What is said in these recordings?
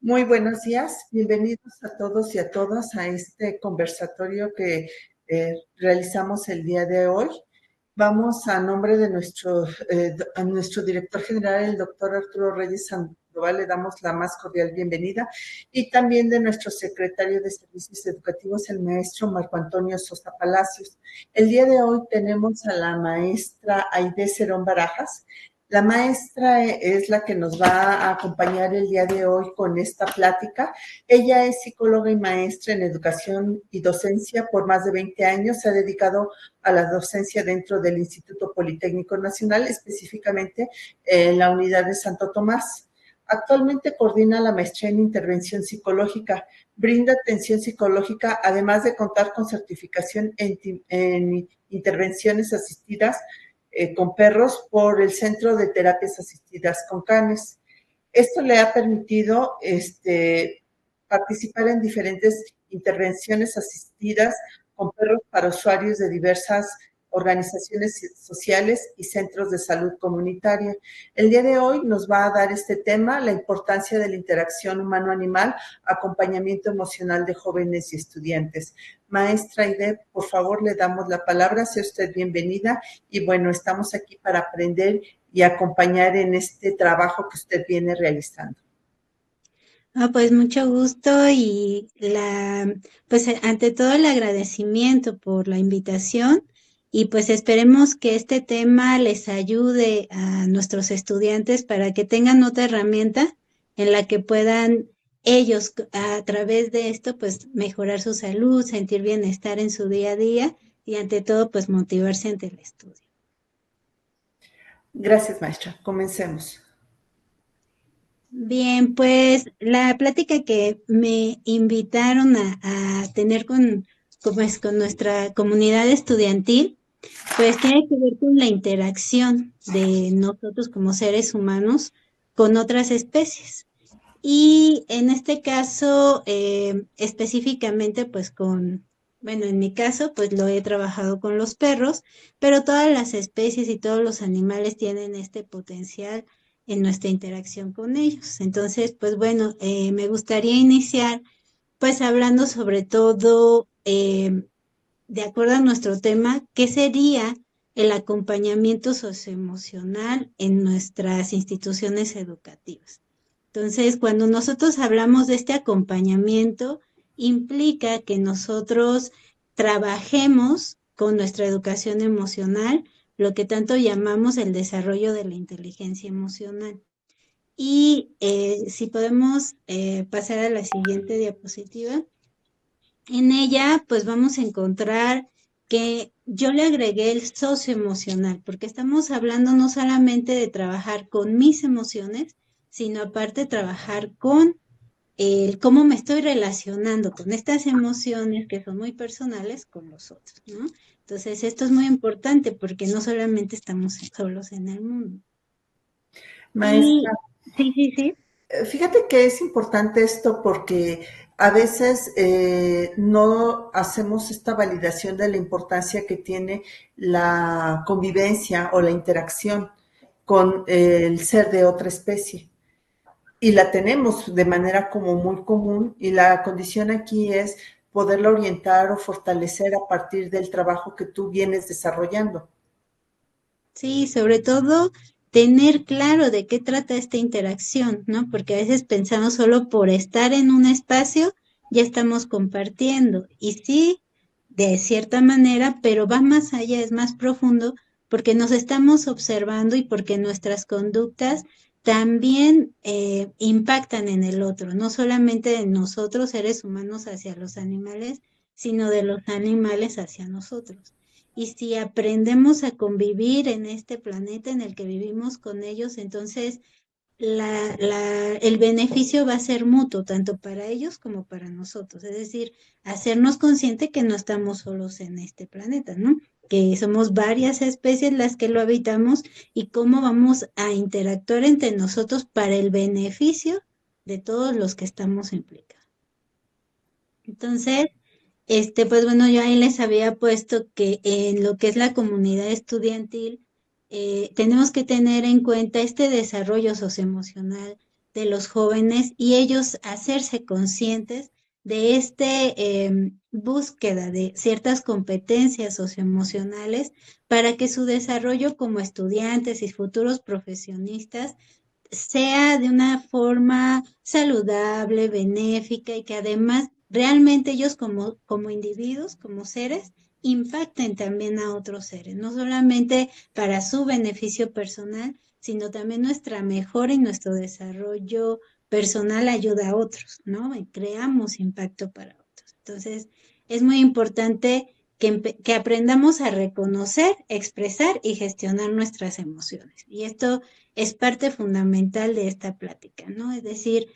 Muy buenos días, bienvenidos a todos y a todas a este conversatorio que realizamos el día de hoy. Vamos a nombre de a nuestro director general, el doctor Arturo Reyes Sandoval, le damos la más cordial bienvenida, y también de nuestro secretario de Servicios Educativos, el maestro Marco Antonio Sosa Palacios. El día de hoy tenemos a la maestra Aide Cerón Barajas. La maestra es la que nos va a acompañar el día de hoy con esta plática. Ella es psicóloga y maestra en educación y docencia por más de 20 años. Se ha dedicado a la docencia dentro del Instituto Politécnico Nacional, específicamente en la unidad de Santo Tomás. Actualmente coordina la maestría en intervención psicológica, brinda atención psicológica, además de contar con certificación en intervenciones asistidas con perros por el Centro de Terapias Asistidas con Canes. Esto le ha permitido participar en diferentes intervenciones asistidas con perros para usuarios de diversas organizaciones sociales y centros de salud comunitaria. El día de hoy nos va a dar este tema, la importancia de la interacción humano-animal, acompañamiento emocional de jóvenes y estudiantes. Maestra Aide, por favor, le damos la palabra, sea usted bienvenida y bueno, estamos aquí para aprender y acompañar en este trabajo que usted viene realizando. Pues mucho gusto pues ante todo el agradecimiento por la invitación y pues esperemos que este tema les ayude a nuestros estudiantes para que tengan otra herramienta en la que puedan ellos a través de esto pues mejorar su salud, sentir bienestar en su día a día y ante todo pues motivarse ante el estudio. Gracias, maestra. Comencemos. Bien, pues la plática que me invitaron a tener pues, con nuestra comunidad estudiantil, pues tiene que ver con la interacción de nosotros como seres humanos con otras especies. Y en este caso, específicamente, pues bueno, en mi caso, pues lo he trabajado con los perros, pero todas las especies y todos los animales tienen este potencial en nuestra interacción con ellos. Entonces, pues bueno, me gustaría iniciar pues hablando sobre todo, de acuerdo a nuestro tema, ¿qué sería el acompañamiento socioemocional en nuestras instituciones educativas? Entonces, cuando nosotros hablamos de este acompañamiento, implica que nosotros trabajemos con nuestra educación emocional, lo que tanto llamamos el desarrollo de la inteligencia emocional. Y si podemos pasar a la siguiente diapositiva, en ella pues vamos a encontrar que yo le agregué el socioemocional, porque estamos hablando no solamente de trabajar con mis emociones, sino aparte trabajar con el cómo me estoy relacionando con estas emociones que son muy personales con los otros, ¿no? Entonces, esto es muy importante porque no solamente estamos solos en el mundo. Maestra, Y sí, sí, sí. fíjate que es importante esto porque a veces no hacemos esta validación de la importancia que tiene la convivencia o la interacción con el ser de otra especie. Y la tenemos de manera como muy común y la condición aquí es poderla orientar o fortalecer a partir del trabajo que tú vienes desarrollando. Sí, sobre todo tener claro de qué trata esta interacción, ¿no? Porque a veces pensamos solo por estar en un espacio, ya estamos compartiendo. Y sí, de cierta manera, pero va más allá, es más profundo, porque nos estamos observando y porque nuestras conductas también impactan en el otro, no solamente de nosotros, seres humanos, hacia los animales, sino de los animales hacia nosotros. Y si aprendemos a convivir en este planeta en el que vivimos con ellos, entonces el beneficio va a ser mutuo, tanto para ellos como para nosotros. Es decir, hacernos consciente que no estamos solos en este planeta, ¿no? Que somos varias especies las que lo habitamos y cómo vamos a interactuar entre nosotros para el beneficio de todos los que estamos implicados. Entonces, pues bueno, yo ahí les había puesto que en lo que es la comunidad estudiantil, tenemos que tener en cuenta este desarrollo socioemocional de los jóvenes y ellos hacerse conscientes de búsqueda de ciertas competencias socioemocionales para que su desarrollo como estudiantes y futuros profesionistas sea de una forma saludable, benéfica y que además realmente ellos como individuos, como seres, impacten también a otros seres, no solamente para su beneficio personal, sino también nuestra mejora y nuestro desarrollo personal ayuda a otros, ¿no? Y creamos impacto para otros. Entonces, es muy importante que aprendamos a reconocer, expresar y gestionar nuestras emociones. Y esto es parte fundamental de esta plática, ¿no? Es decir,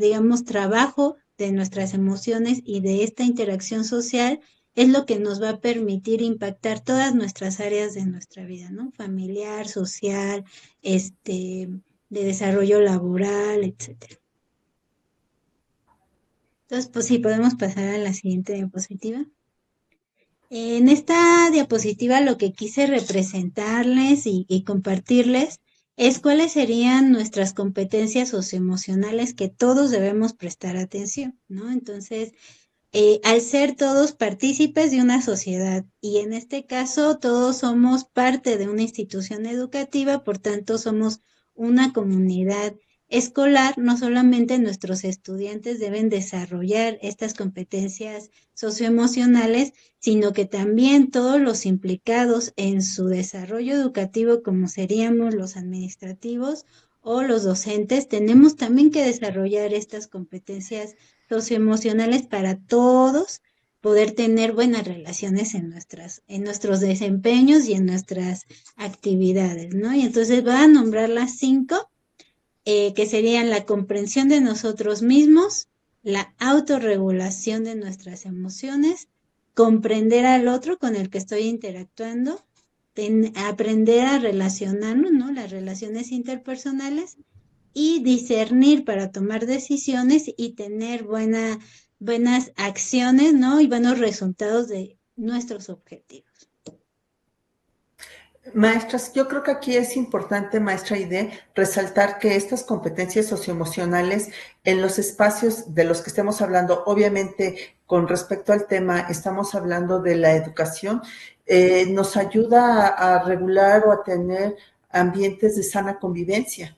digamos, trabajo de nuestras emociones y de esta interacción social es lo que nos va a permitir impactar todas nuestras áreas de nuestra vida, ¿no? Familiar, social, de desarrollo laboral, etcétera. Entonces, pues sí, podemos pasar a la siguiente diapositiva. En esta diapositiva lo que quise representarles y compartirles es cuáles serían nuestras competencias socioemocionales que todos debemos prestar atención, ¿no? Entonces, al ser todos partícipes de una sociedad y en este caso todos somos parte de una institución educativa, por tanto somos una comunidad escolar, no solamente nuestros estudiantes deben desarrollar estas competencias socioemocionales, sino que también todos los implicados en su desarrollo educativo, como seríamos los administrativos o los docentes, tenemos también que desarrollar estas competencias socioemocionales para todos poder tener buenas relaciones en nuestros desempeños y en nuestras actividades, ¿no? Y entonces voy a nombrar las 5, que serían la comprensión de nosotros mismos, la autorregulación de nuestras emociones, comprender al otro con el que estoy interactuando, aprender a relacionarnos, ¿no? Las relaciones interpersonales y discernir para tomar decisiones y tener buenas acciones, ¿no? Y buenos resultados de nuestros objetivos. Maestras, yo creo que aquí es importante, maestra Aide, resaltar que estas competencias socioemocionales en los espacios de los que estemos hablando, obviamente con respecto al tema, estamos hablando de la educación, nos ayuda a regular o a tener ambientes de sana convivencia.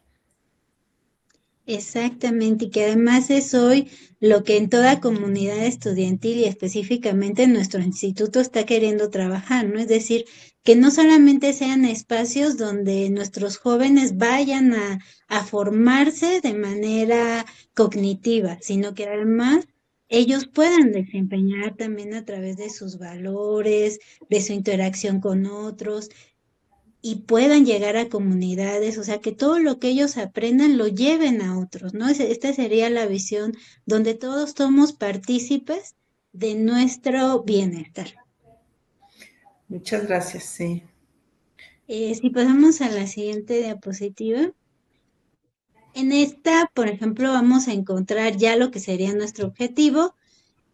Exactamente, y que además es hoy lo que en toda comunidad estudiantil y específicamente en nuestro instituto está queriendo trabajar, ¿no? Es decir, que no solamente sean espacios donde nuestros jóvenes vayan a formarse de manera cognitiva, sino que además ellos puedan desempeñar también a través de sus valores, de su interacción con otros y puedan llegar a comunidades, o sea, que todo lo que ellos aprendan lo lleven a otros, ¿no? Esta sería la visión donde todos somos partícipes de nuestro bienestar. Muchas gracias, sí. Si pasamos a la siguiente diapositiva, en esta, por ejemplo, vamos a encontrar ya lo que sería nuestro objetivo.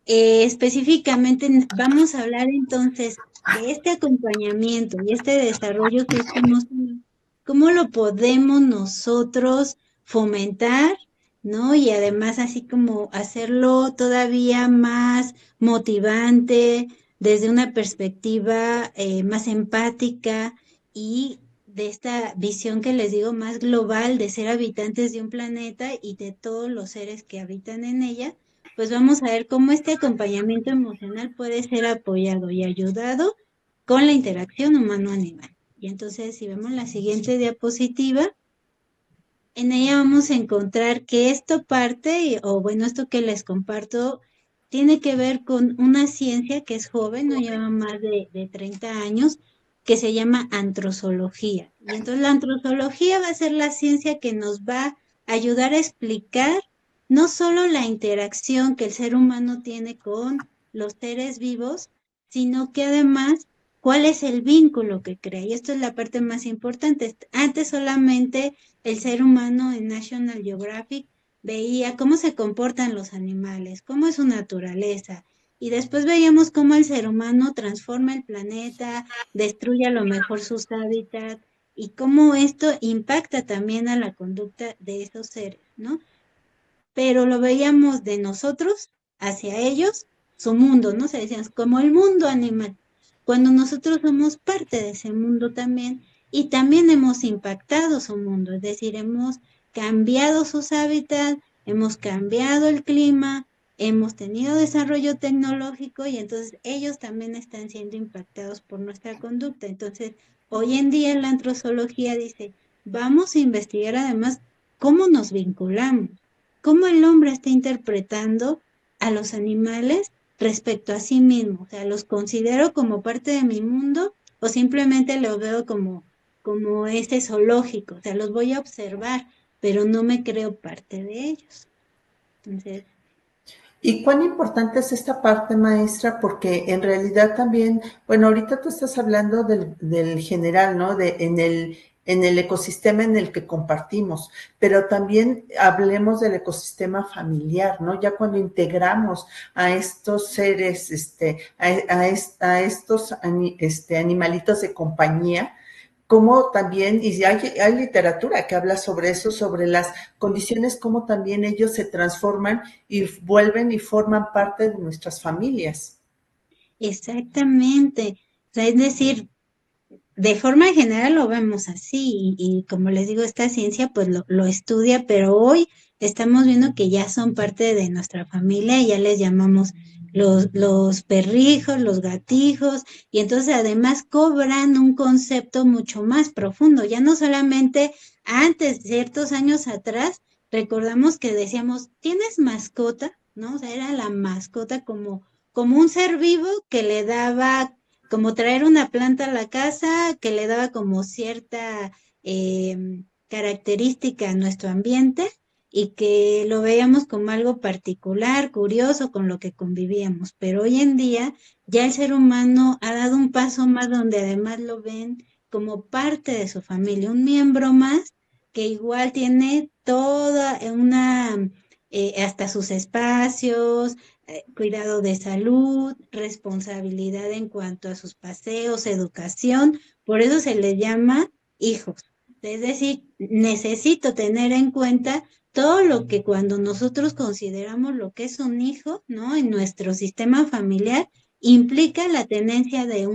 Específicamente vamos a hablar entonces de este acompañamiento y este desarrollo socioemocional, cómo lo podemos nosotros fomentar, ¿no? Y además así como hacerlo todavía más motivante, desde una perspectiva más empática y de esta visión que les digo más global de ser habitantes de un planeta y de todos los seres que habitan en ella, pues vamos a ver cómo este acompañamiento emocional puede ser apoyado y ayudado con la interacción humano-animal. Y entonces, si vemos la siguiente diapositiva, en ella vamos a encontrar que esto parte, o bueno, esto que les comparto, tiene que ver con una ciencia que es joven, no lleva más de 30 años, que se llama antrozoología. Y entonces la antrozoología va a ser la ciencia que nos va a ayudar a explicar no solo la interacción que el ser humano tiene con los seres vivos, sino que además cuál es el vínculo que crea. Y esto es la parte más importante. Antes solamente el ser humano en National Geographic veía cómo se comportan los animales, cómo es su naturaleza, y después veíamos cómo el ser humano transforma el planeta, destruye a lo mejor sus hábitats, y cómo esto impacta también a la conducta de esos seres, ¿no? Pero lo veíamos de nosotros hacia ellos, su mundo, ¿no? Se decían como el mundo animal, cuando nosotros somos parte de ese mundo también y también hemos impactado su mundo, es decir, hemos cambiado sus hábitats, hemos cambiado el clima, hemos tenido desarrollo tecnológico y entonces ellos también están siendo impactados por nuestra conducta. Entonces, hoy en día la antrozoología dice, vamos a investigar además cómo nos vinculamos, cómo el hombre está interpretando a los animales respecto a sí mismo. O sea, ¿los considero como parte de mi mundo o simplemente los veo como este zoológico? O sea, los voy a observar, pero no me creo parte de ellos. Entonces, ¿Y cuán importante es esta parte, maestra? Porque en realidad también, bueno, ahorita tú estás hablando del general, ¿no? En el ecosistema en el que compartimos, pero también hablemos del ecosistema familiar, ¿no? Ya cuando integramos a estos seres, a estos animalitos de compañía, como también, y hay literatura que habla sobre eso, sobre las condiciones, cómo también ellos se transforman y vuelven y forman parte de nuestras familias. exactamente. O sea, es decir, de forma general lo vemos así y como les digo, esta ciencia pues lo estudia, pero hoy estamos viendo que ya son parte de nuestra familia y ya les llamamos los perrijos, los gatijos y entonces además cobran un concepto mucho más profundo, ya no solamente antes, ciertos años atrás, recordamos que decíamos, ¿tienes mascota? ¿No? O sea, era la mascota como un ser vivo que le daba como traer una planta a la casa que le daba como cierta característica a nuestro ambiente y que lo veíamos como algo particular, curioso, con lo que convivíamos. Pero hoy en día ya el ser humano ha dado un paso más donde además lo ven como parte de su familia, un miembro más que igual tiene toda hasta sus espacios, cuidado de salud, responsabilidad en cuanto a sus paseos, educación, por eso se les llama hijos. Es decir, necesito tener en cuenta todo lo que cuando nosotros consideramos lo que es un hijo, ¿no? En nuestro sistema familiar, implica la tenencia de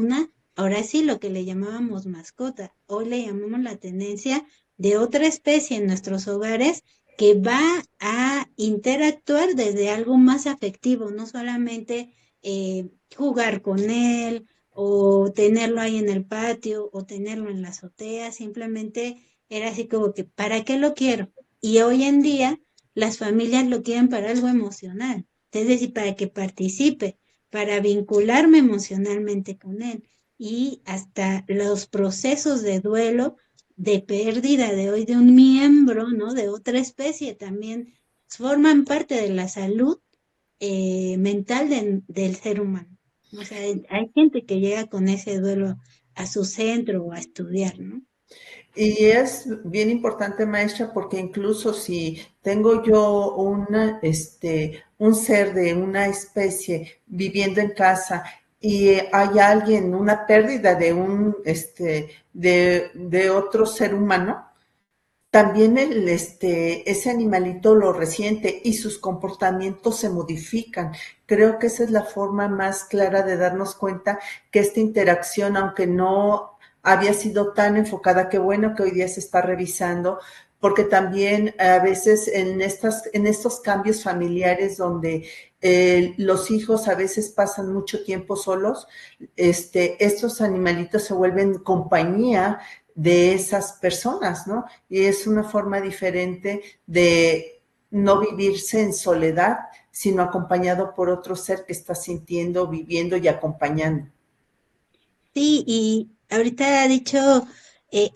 ahora sí, lo que le llamábamos mascota, hoy le llamamos la tenencia de otra especie en nuestros hogares que va a interactuar desde algo más afectivo, no solamente jugar con él o tenerlo ahí en el patio o tenerlo en la azotea, simplemente era así como que, ¿para qué lo quiero? Y hoy en día las familias lo quieren para algo emocional, es decir, para que participe, para vincularme emocionalmente con él. Y hasta los procesos de duelo de pérdida de hoy de un miembro, ¿no? De otra especie también forman parte de la salud mental del ser humano. O sea, hay gente que llega con ese duelo a su centro o a estudiar, ¿no? Y es bien importante, maestra, porque incluso si tengo yo un ser de una especie viviendo en casa y hay alguien, una pérdida de de otro ser humano, también ese animalito lo resiente y sus comportamientos se modifican. Creo que esa es la forma más clara de darnos cuenta que esta interacción, aunque no había sido tan enfocada, qué bueno que hoy día se está revisando, porque también a veces en estos cambios familiares donde los hijos a veces pasan mucho tiempo solos, estos animalitos se vuelven compañía de esas personas, ¿no? Y es una forma diferente de no vivirse en soledad, sino acompañado por otro ser que está sintiendo, viviendo y acompañando. Sí, y ahorita ha dicho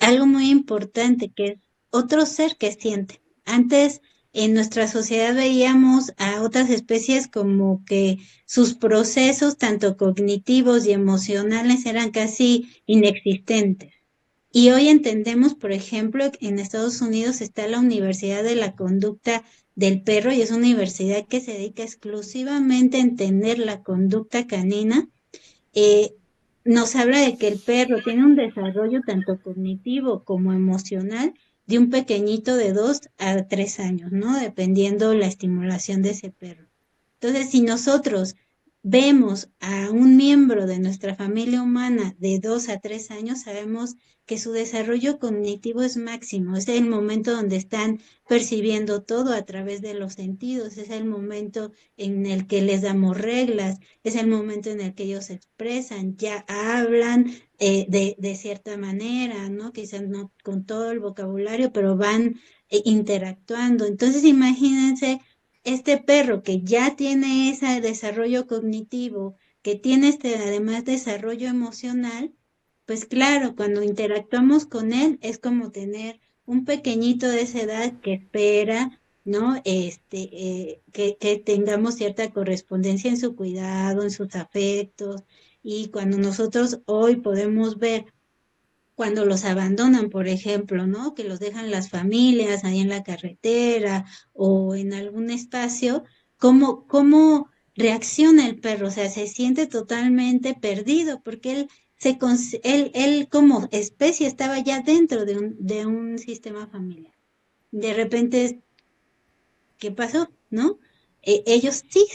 algo muy importante, que es otro ser que siente. Antes en nuestra sociedad veíamos a otras especies como que sus procesos, tanto cognitivos y emocionales, eran casi inexistentes. Y hoy entendemos, por ejemplo, que en Estados Unidos está la Universidad de la Conducta del Perro y es una universidad que se dedica exclusivamente a entender la conducta canina. nos habla de que el perro tiene un desarrollo tanto cognitivo como emocional de un pequeñito de 2 a 3 años, ¿no? Dependiendo la estimulación de ese perro. Entonces, si nosotros vemos a un miembro de nuestra familia humana de 2 a 3 años, sabemos que su desarrollo cognitivo es máximo, es el momento donde están percibiendo todo a través de los sentidos, es el momento en el que les damos reglas, es el momento en el que ellos se expresan, ya hablan de cierta manera, ¿no? Quizás no con todo el vocabulario, pero van interactuando. Entonces, imagínense este perro que ya tiene ese desarrollo cognitivo, que tiene este además desarrollo emocional, pues claro, cuando interactuamos con él es como tener un pequeñito de esa edad que espera, ¿no? Que tengamos cierta correspondencia en su cuidado, en sus afectos, y cuando nosotros hoy podemos ver cuando los abandonan, por ejemplo, ¿no? Que los dejan las familias ahí en la carretera o en algún espacio, ¿cómo reacciona el perro? O sea, se siente totalmente perdido porque él como especie estaba ya dentro de un sistema familiar. De repente, ¿qué pasó? ¿No? Ellos sí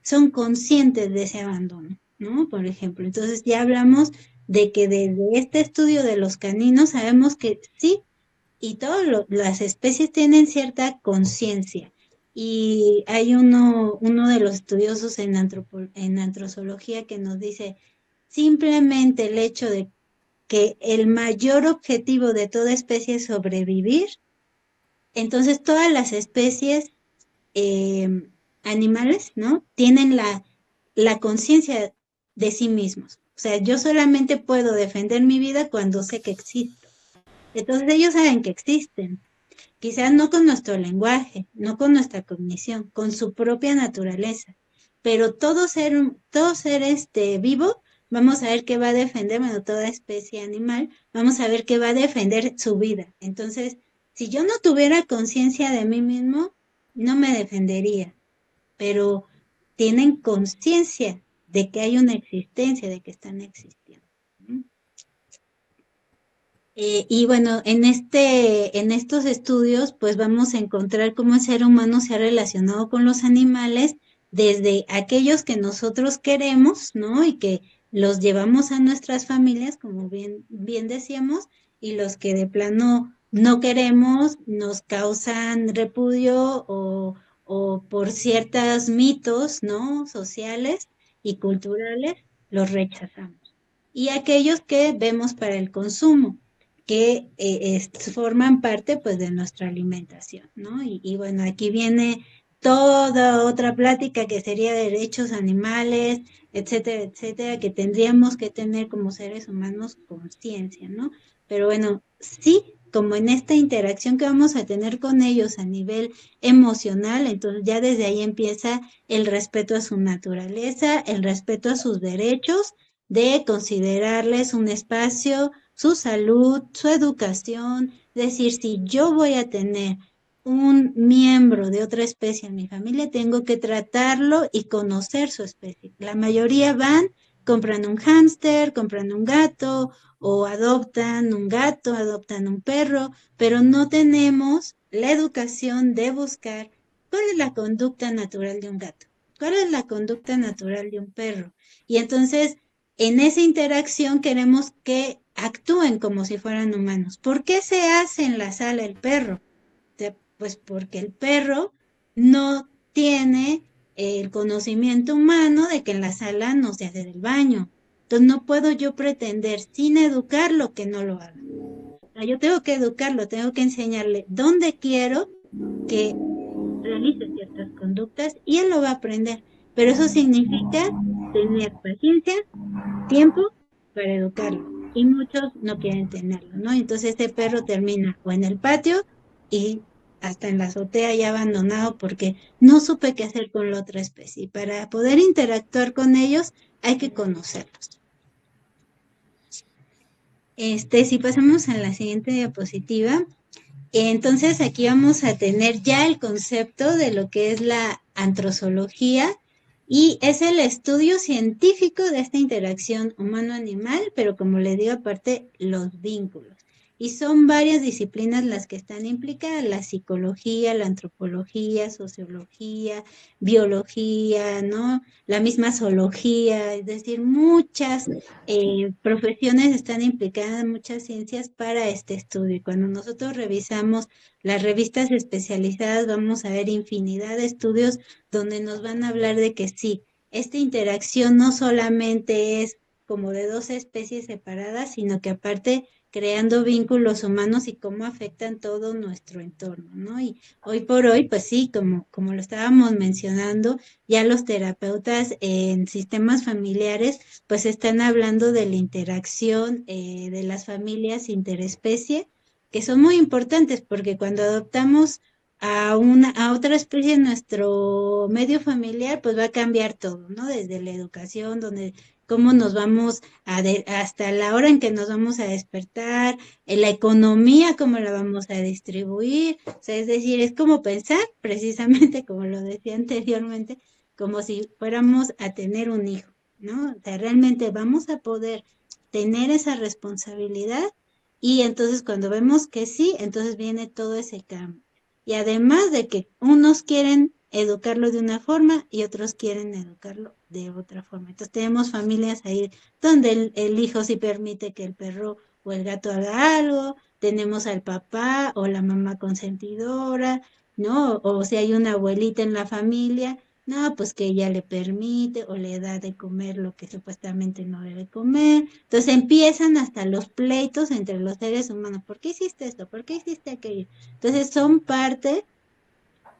son conscientes de ese abandono, ¿no? Por ejemplo, entonces ya hablamos de que desde este estudio de los caninos sabemos que sí, y todas las especies tienen cierta conciencia. Y hay uno de los estudiosos en antrozoología que nos dice, simplemente el hecho de que el mayor objetivo de toda especie es sobrevivir, entonces todas las especies eh, animales, ¿no? Tienen la conciencia de sí mismos. O sea, yo solamente puedo defender mi vida cuando sé que existo. Entonces ellos saben que existen. Quizás no con nuestro lenguaje, no con nuestra cognición, con su propia naturaleza. Pero todo ser vivo, vamos a ver que va a defender, bueno, toda especie animal, vamos a ver que va a defender su vida. Entonces, si yo no tuviera conciencia de mí mismo, no me defendería, pero tienen conciencia de que hay una existencia, de que están existiendo. Y bueno, en estos estudios, pues vamos a encontrar cómo el ser humano se ha relacionado con los animales, desde aquellos que nosotros queremos, ¿no? Y que los llevamos a nuestras familias, como bien decíamos, y los que de plano no queremos, nos causan repudio o por ciertos mitos, ¿no? Sociales y culturales, los rechazamos. Y aquellos que vemos para el consumo que forman parte pues de nuestra alimentación, ¿no? Y bueno, aquí viene toda otra plática que sería de derechos animales, etcétera, etcétera, que tendríamos que tener como seres humanos conciencia, ¿no? Pero bueno, sí, como en esta interacción que vamos a tener con ellos a nivel emocional, entonces ya desde ahí empieza el respeto a su naturaleza, el respeto a sus derechos de considerarles un espacio, su salud, su educación, decir, si yo voy a tener un miembro de otra especie en mi familia, tengo que tratarlo y conocer su especie. La mayoría van, compran un hámster, compran un gato o adoptan un gato, adoptan un perro, pero no tenemos la educación de buscar cuál es la conducta natural de un gato, cuál es la conducta natural de un perro. Y entonces en esa interacción queremos que actúen como si fueran humanos. ¿Por qué se hace en la sala el perro? Pues porque el perro no tiene el conocimiento humano de que en la sala no se hace del baño. Entonces no puedo yo pretender sin educarlo que no lo haga. Yo tengo que educarlo, tengo que enseñarle dónde quiero que realice ciertas conductas y él lo va a aprender. Pero eso significa tener paciencia, tiempo para educarlo. Y muchos no quieren tenerlo, ¿no? Entonces este perro termina o en el patio y hasta en la azotea ya abandonado porque no supe qué hacer con la otra especie. Para poder interactuar con ellos hay que conocerlos. Si pasamos a la siguiente diapositiva, entonces aquí vamos a tener ya el concepto de lo que es la antrozoología Y es el estudio científico de esta interacción humano-animal, pero como le digo, aparte, los vínculos. Y son varias disciplinas las que están implicadas, la psicología, la antropología, sociología, biología, ¿no? La misma zoología, es decir, muchas profesiones están implicadas, muchas ciencias para este estudio. Y cuando nosotros revisamos las revistas especializadas, vamos a ver infinidad de estudios donde nos van a hablar de que sí, esta interacción no solamente es como de dos especies separadas, sino que aparte creando vínculos humanos y cómo afectan todo nuestro entorno, ¿no? Y hoy por hoy, pues sí, como lo estábamos mencionando, ya los terapeutas en sistemas familiares, pues están hablando de la interacción de las familias interespecie, que son muy importantes porque cuando adoptamos a otra especie en nuestro medio familiar, pues va a cambiar todo, ¿no? Desde la educación, donde cómo nos vamos hasta la hora en que nos vamos a despertar, en la economía, cómo la vamos a distribuir, o sea, es decir, es como pensar, precisamente como lo decía anteriormente, como si fuéramos a tener un hijo, ¿no? O sea, realmente vamos a poder tener esa responsabilidad y entonces cuando vemos que sí, entonces viene todo ese cambio. Y además de que unos quieren educarlo de una forma y otros quieren educarlo de otra forma. Entonces tenemos familias ahí donde el hijo sí permite que el perro o el gato haga algo, tenemos al papá o la mamá consentidora, ¿no? O si hay una abuelita en la familia, no, pues que ella le permite o le da de comer lo que supuestamente no debe comer. Entonces empiezan hasta los pleitos entre los seres humanos. ¿Por qué hiciste esto? ¿Por qué hiciste aquello? Entonces son parte,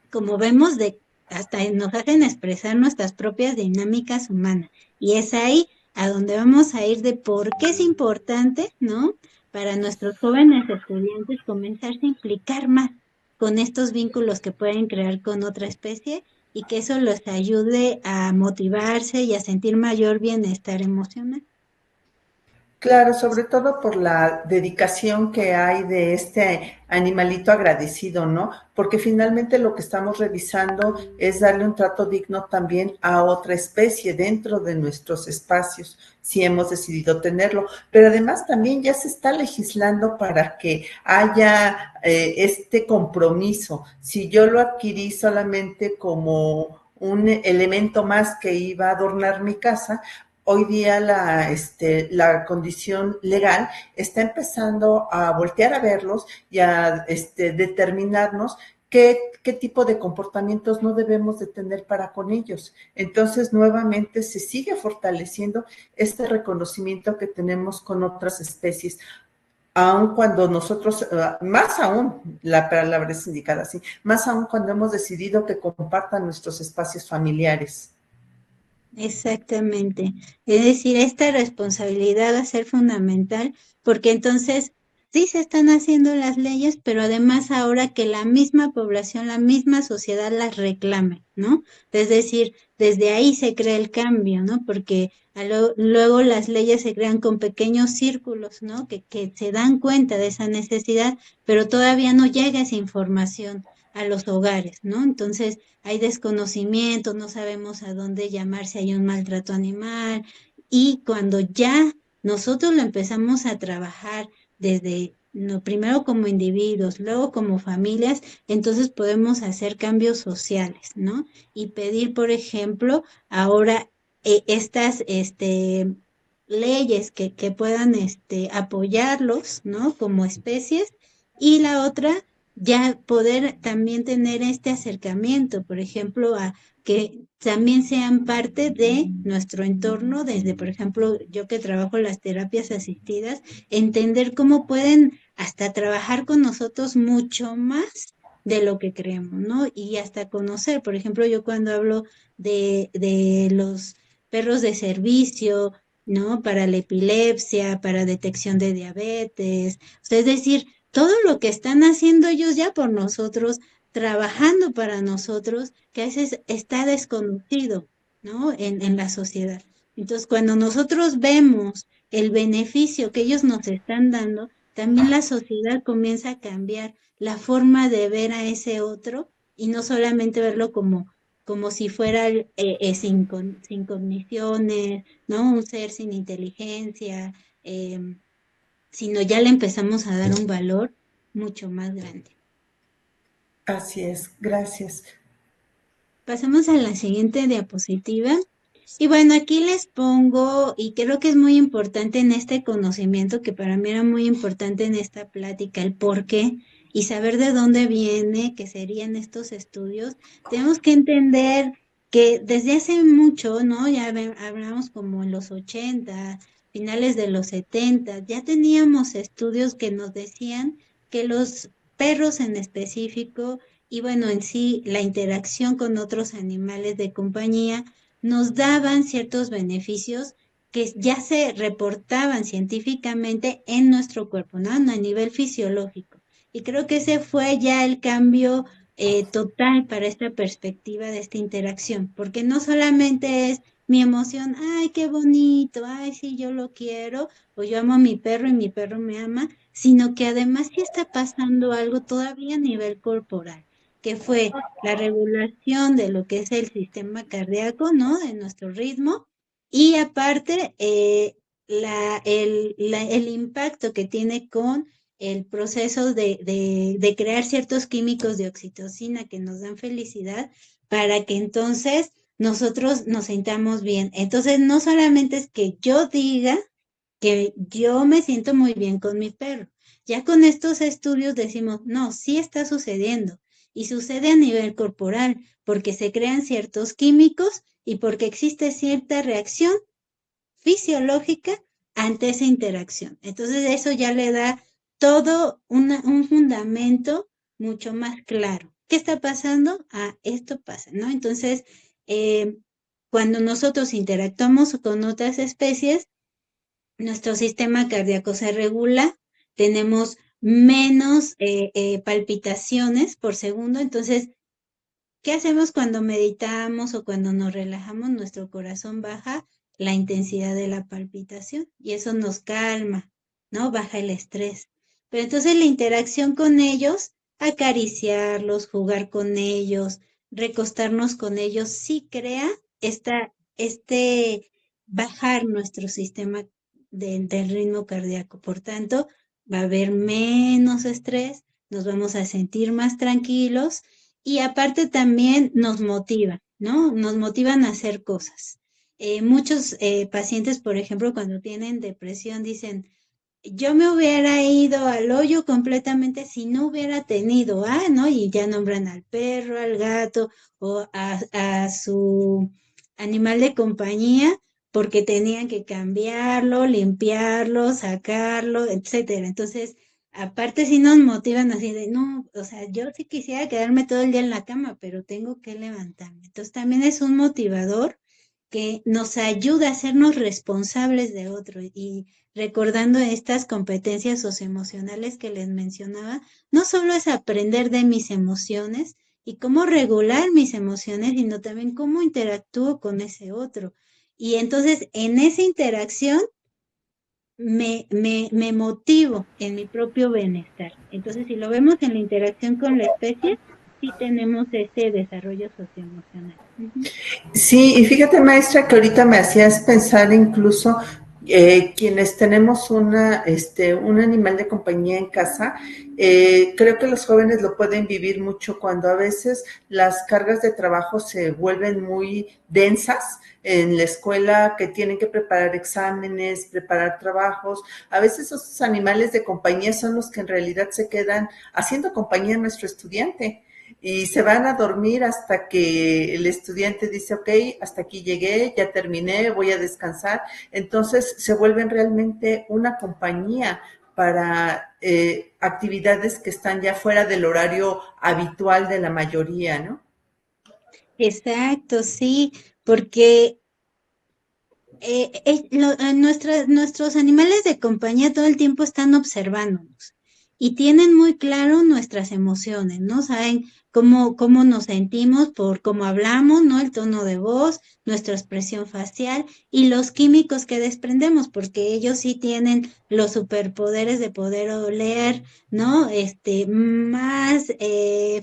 como vemos, de hasta nos hacen expresar nuestras propias dinámicas humanas. Y es ahí a donde vamos a ir de por qué es importante, ¿no? Para nuestros jóvenes estudiantes comenzarse a implicar más con estos vínculos que pueden crear con otra especie y que eso los ayude a motivarse y a sentir mayor bienestar emocional. Claro, sobre todo por la dedicación que hay de este animalito agradecido, ¿no? Porque finalmente lo que estamos revisando es darle un trato digno también a otra especie dentro de nuestros espacios, si hemos decidido tenerlo. Pero además también ya se está legislando para que haya este compromiso. Si yo lo adquirí solamente como un elemento más que iba a adornar mi casa, hoy día la condición legal está empezando a voltear a verlos y a determinarnos qué tipo de comportamientos no debemos de tener para con ellos. Entonces, nuevamente se sigue fortaleciendo este reconocimiento que tenemos con otras especies, aun cuando nosotros, más aún, la palabra es indicada así, más aún cuando hemos decidido que compartan nuestros espacios familiares. Exactamente. Es decir, esta responsabilidad va a ser fundamental porque entonces sí se están haciendo las leyes, pero además ahora que la misma población, la misma sociedad las reclame, ¿no? Es decir, desde ahí se crea el cambio, ¿no? Porque luego las leyes se crean con pequeños círculos, ¿no? Que se dan cuenta de esa necesidad, pero todavía no llega esa información a los hogares, ¿no? Entonces, hay desconocimiento, no sabemos a dónde llamar si hay un maltrato animal. Y cuando ya nosotros lo empezamos a trabajar desde, no, primero como individuos, luego como familias, entonces podemos hacer cambios sociales, ¿no? Y pedir, por ejemplo, ahora estas leyes que puedan apoyarlos, ¿no? Como especies. Y la otra, ya poder también tener este acercamiento, por ejemplo, a que también sean parte de nuestro entorno, desde, por ejemplo, yo que trabajo las terapias asistidas, entender cómo pueden hasta trabajar con nosotros mucho más de lo que creemos, ¿no? Y hasta conocer, por ejemplo, yo cuando hablo de los perros de servicio, ¿no? Para la epilepsia, para detección de diabetes, o sea, es decir, todo lo que están haciendo ellos ya por nosotros, trabajando para nosotros, que a veces está desconocido, ¿no? En la sociedad. Entonces, cuando nosotros vemos el beneficio que ellos nos están dando, también la sociedad comienza a cambiar la forma de ver a ese otro y no solamente verlo como como si fuera sin cogniciones, ¿no? Un ser sin inteligencia, sino ya le empezamos a dar un valor mucho más grande. Así es, gracias. Pasamos a la siguiente diapositiva. Y bueno, aquí les pongo, y creo que es muy importante en este conocimiento, que para mí era muy importante en esta plática, el por qué y saber de dónde viene, que serían estos estudios. Tenemos que entender que desde hace mucho, ¿no? Hablamos como en los 80, finales de los 70, ya teníamos estudios que nos decían que los perros en específico, y bueno, en sí, la interacción con otros animales de compañía, nos daban ciertos beneficios que ya se reportaban científicamente en nuestro cuerpo, ¿no? A nivel fisiológico. Y creo que ese fue ya el cambio total para esta perspectiva de esta interacción, porque no solamente es mi emoción, ay, qué bonito, ay, sí, yo lo quiero, o yo amo a mi perro y mi perro me ama, sino que además sí está pasando algo todavía a nivel corporal, que fue la regulación de lo que es el sistema cardíaco, ¿no? De nuestro ritmo. Y aparte, el impacto que tiene con el proceso de crear ciertos químicos de oxitocina que nos dan felicidad para que entonces nosotros nos sintamos bien. Entonces, no solamente es que yo diga que yo me siento muy bien con mi perro. Ya con estos estudios decimos, no, sí está sucediendo y sucede a nivel corporal, porque se crean ciertos químicos y porque existe cierta reacción fisiológica ante esa interacción. Entonces eso ya le da todo un fundamento mucho más claro. ¿Qué está pasando? Ah, esto pasa, ¿no? Entonces, eh, cuando nosotros interactuamos con otras especies, nuestro sistema cardíaco se regula, tenemos menos palpitaciones por segundo. Entonces, ¿qué hacemos cuando meditamos o cuando nos relajamos? Nuestro corazón baja la intensidad de la palpitación y eso nos calma, ¿no? Baja el estrés. Pero entonces la interacción con ellos, acariciarlos, jugar con ellos, recostarnos con ellos, sí crea este bajar nuestro sistema del ritmo cardíaco. Por tanto, va a haber menos estrés, nos vamos a sentir más tranquilos y aparte también nos motiva, ¿no? Nos motivan a hacer cosas. Muchos pacientes, por ejemplo, cuando tienen depresión, dicen, yo me hubiera ido al hoyo completamente si no hubiera tenido, ¿no? Y ya nombran al perro, al gato o a su animal de compañía porque tenían que cambiarlo, limpiarlo, sacarlo, etcétera. Entonces, aparte sí nos motivan así de, no, o sea, yo sí quisiera quedarme todo el día en la cama, pero tengo que levantarme. Entonces, también es un motivador que nos ayuda a hacernos responsables de otro y recordando estas competencias socioemocionales que les mencionaba, no solo es aprender de mis emociones y cómo regular mis emociones, sino también cómo interactúo con ese otro. Y entonces en esa interacción me motivo en mi propio bienestar. Entonces, si lo vemos en la interacción con la especie, sí tenemos este desarrollo socioemocional. Ujú. Sí, y fíjate, maestra, que ahorita me hacías pensar incluso quienes tenemos un animal de compañía en casa, creo que los jóvenes lo pueden vivir mucho cuando a veces las cargas de trabajo se vuelven muy densas en la escuela, que tienen que preparar exámenes, preparar trabajos. A veces esos animales de compañía son los que en realidad se quedan haciendo compañía a nuestro estudiante y se van a dormir hasta que el estudiante dice, ok, hasta aquí llegué, ya terminé, voy a descansar. Entonces se vuelven realmente una compañía para actividades que están ya fuera del horario habitual de la mayoría, ¿no? Exacto, sí, porque nuestros animales de compañía todo el tiempo están observándonos. y tienen muy claro nuestras emociones, ¿no? Saben cómo nos sentimos por cómo hablamos, ¿no? El tono de voz, nuestra expresión facial y los químicos que desprendemos, porque ellos sí tienen los superpoderes de poder oler, ¿no? Más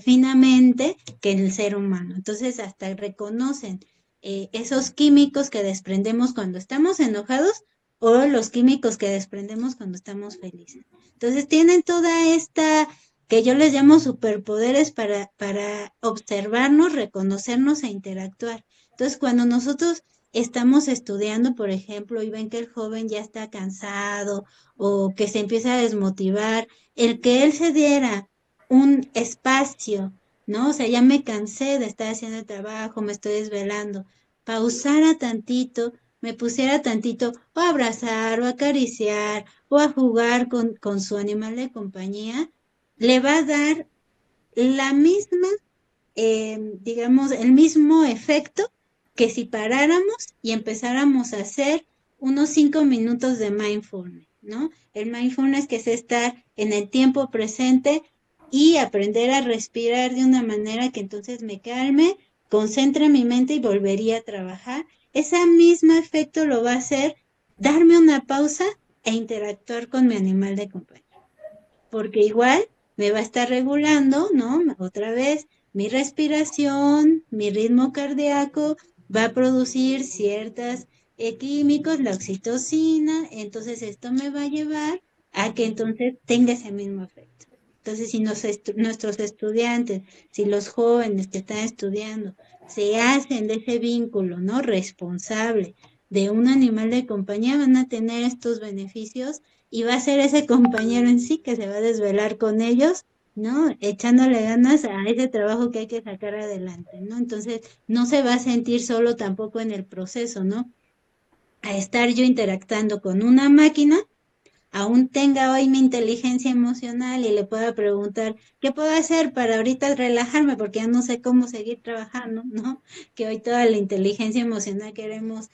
finamente que el ser humano. Entonces, hasta reconocen esos químicos que desprendemos cuando estamos enojados o los químicos que desprendemos cuando estamos felices. Entonces tienen toda esta, que yo les llamo superpoderes para observarnos, reconocernos e interactuar. Entonces cuando nosotros estamos estudiando, por ejemplo, y ven que el joven ya está cansado o que se empieza a desmotivar, el que él se diera un espacio, ¿no? O sea, ya me cansé de estar haciendo el trabajo, me estoy desvelando, pausara tantito, me pusiera tantito o a abrazar o a acariciar o a jugar con su animal de compañía, le va a dar la misma, digamos, el mismo efecto que si paráramos y empezáramos a hacer unos 5 minutos de mindfulness, ¿no? El mindfulness que es estar en el tiempo presente y aprender a respirar de una manera que entonces me calme, concentre mi mente y volvería a trabajar. Ese mismo efecto lo va a hacer darme una pausa e interactuar con mi animal de compañía, porque igual me va a estar regulando, ¿no? Otra vez, mi respiración, mi ritmo cardíaco, va a producir ciertos químicos, la oxitocina, entonces esto me va a llevar a que entonces tenga ese mismo efecto. Entonces, si nuestros estudiantes, si los jóvenes que están estudiando se hacen de ese vínculo, ¿no? Responsable de un animal de compañía, van a tener estos beneficios y va a ser ese compañero en sí que se va a desvelar con ellos, ¿no? Echándole ganas a ese trabajo que hay que sacar adelante, ¿no? Entonces, no se va a sentir solo tampoco en el proceso, ¿no? A estar yo interactuando con una máquina, aún tenga hoy mi inteligencia emocional y le pueda preguntar, ¿qué puedo hacer para ahorita relajarme? Porque ya no sé cómo seguir trabajando, ¿no? Que hoy toda la inteligencia emocional queremos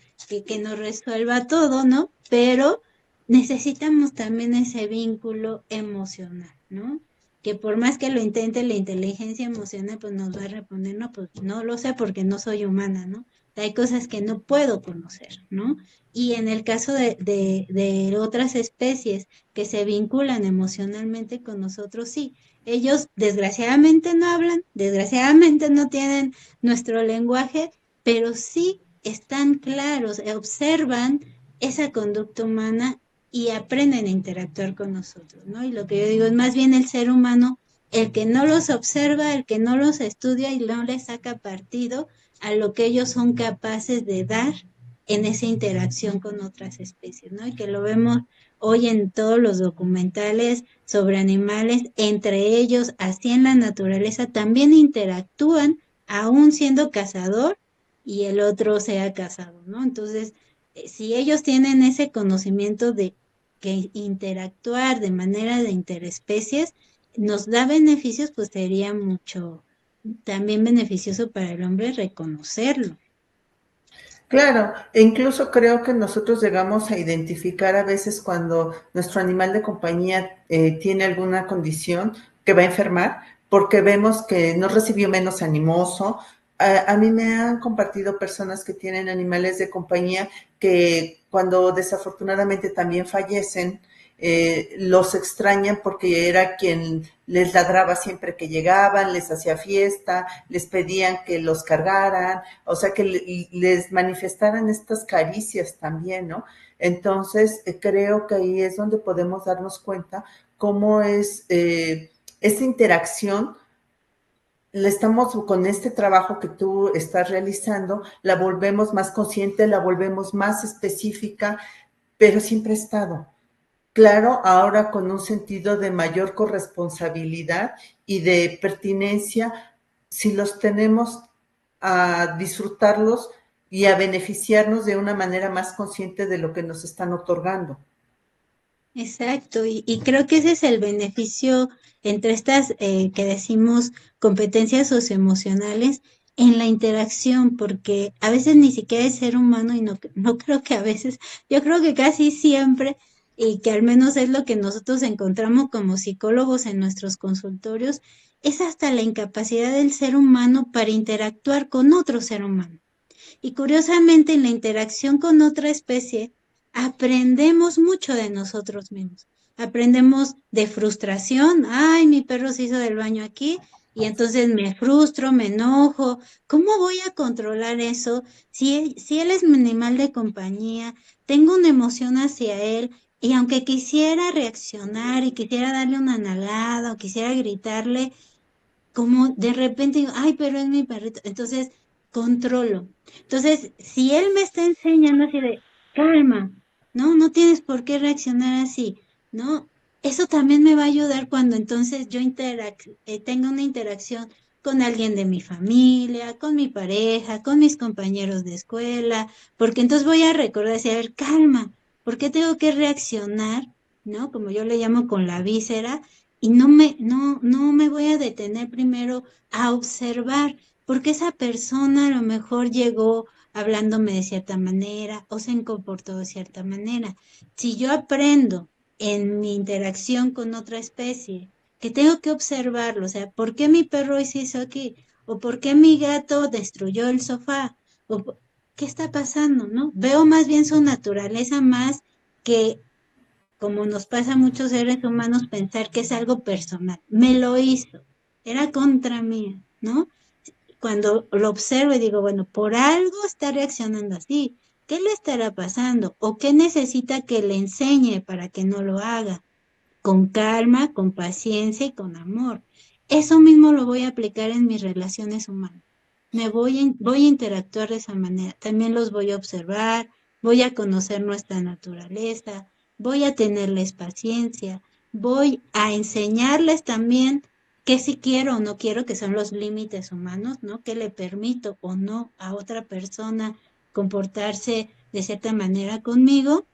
que nos resuelva todo, ¿no? Pero necesitamos también ese vínculo emocional, ¿no? Que por más que lo intente la inteligencia emocional, pues nos va a responder, no, pues no lo sé porque no soy humana, ¿no? Hay cosas que no puedo conocer, ¿no? Y en el caso de otras especies que se vinculan emocionalmente con nosotros, sí, ellos desgraciadamente no hablan, desgraciadamente no tienen nuestro lenguaje, pero sí están claros, observan esa conducta humana y aprenden a interactuar con nosotros, ¿no? Y lo que yo digo es más bien el ser humano, el que no los observa, el que no los estudia y no les saca partido a lo que ellos son capaces de dar en esa interacción con otras especies, ¿no? Y que lo vemos hoy en todos los documentales sobre animales, entre ellos, así en la naturaleza, también interactúan, aún siendo cazador y el otro sea cazado, ¿no? Entonces, si ellos tienen ese conocimiento de que interactuar de manera de interespecies nos da beneficios, pues sería mucho también beneficioso para el hombre reconocerlo. Claro, e incluso creo que nosotros llegamos a identificar a veces cuando nuestro animal de compañía tiene alguna condición que va a enfermar, porque vemos que no recibió menos animoso. A mí me han compartido personas que tienen animales de compañía que cuando desafortunadamente también fallecen, los extrañan porque era quien les ladraba siempre que llegaban, les hacía fiesta, les pedían que los cargaran, o sea, que les manifestaran estas caricias también, ¿no? Entonces, creo que ahí es donde podemos darnos cuenta cómo es esta interacción. Le estamos con este trabajo que tú estás realizando, la volvemos más consciente, la volvemos más específica, pero siempre ha estado. Claro, ahora con un sentido de mayor corresponsabilidad y de pertinencia, si los tenemos a disfrutarlos y a beneficiarnos de una manera más consciente de lo que nos están otorgando. Exacto, y creo que ese es el beneficio entre estas que decimos competencias socioemocionales en la interacción, porque a veces ni siquiera es ser humano y no creo que a veces, yo creo que casi siempre y que al menos es lo que nosotros encontramos como psicólogos en nuestros consultorios, es hasta la incapacidad del ser humano para interactuar con otro ser humano. Y curiosamente, en la interacción con otra especie, aprendemos mucho de nosotros mismos. Aprendemos de frustración. Ay, mi perro se hizo del baño aquí y entonces me frustro, me enojo. ¿Cómo voy a controlar eso si él es mi animal de compañía? Tengo una emoción hacia él y aunque quisiera reaccionar y quisiera darle una nalgada o quisiera gritarle, como de repente digo, ay, pero es mi perrito. Entonces, controlo. Entonces, si él me está enseñando así de, calma, no, no tienes por qué reaccionar así, ¿no? Eso también me va a ayudar cuando entonces yo tenga una interacción con alguien de mi familia, con mi pareja, con mis compañeros de escuela, porque entonces voy a recordar, decir, a ver, calma, ¿por qué tengo que reaccionar? ¿No? Como yo le llamo con la víscera, y no me voy a detener primero a observar, porque esa persona a lo mejor llegó hablándome de cierta manera o se comportó de cierta manera. Si yo aprendo en mi interacción con otra especie, que tengo que observarlo, o sea, ¿por qué mi perro se hizo aquí? ¿O por qué mi gato destruyó el sofá? ¿Qué está pasando, no? Veo más bien su naturaleza más que como nos pasa a muchos seres humanos, pensar que es algo personal. Me lo hizo, era contra mí, ¿no? Cuando lo observo y digo, bueno, por algo está reaccionando así, ¿qué le estará pasando? ¿O qué necesita que le enseñe para que no lo haga? Con calma, con paciencia y con amor. Eso mismo lo voy a aplicar en mis relaciones humanas. Voy a interactuar de esa manera. También los voy a observar, voy a conocer nuestra naturaleza, voy a tenerles paciencia, voy a enseñarles también qué si quiero o no quiero, que son los límites humanos, ¿no? ¿Qué le permito o no a otra persona comportarse de cierta manera conmigo?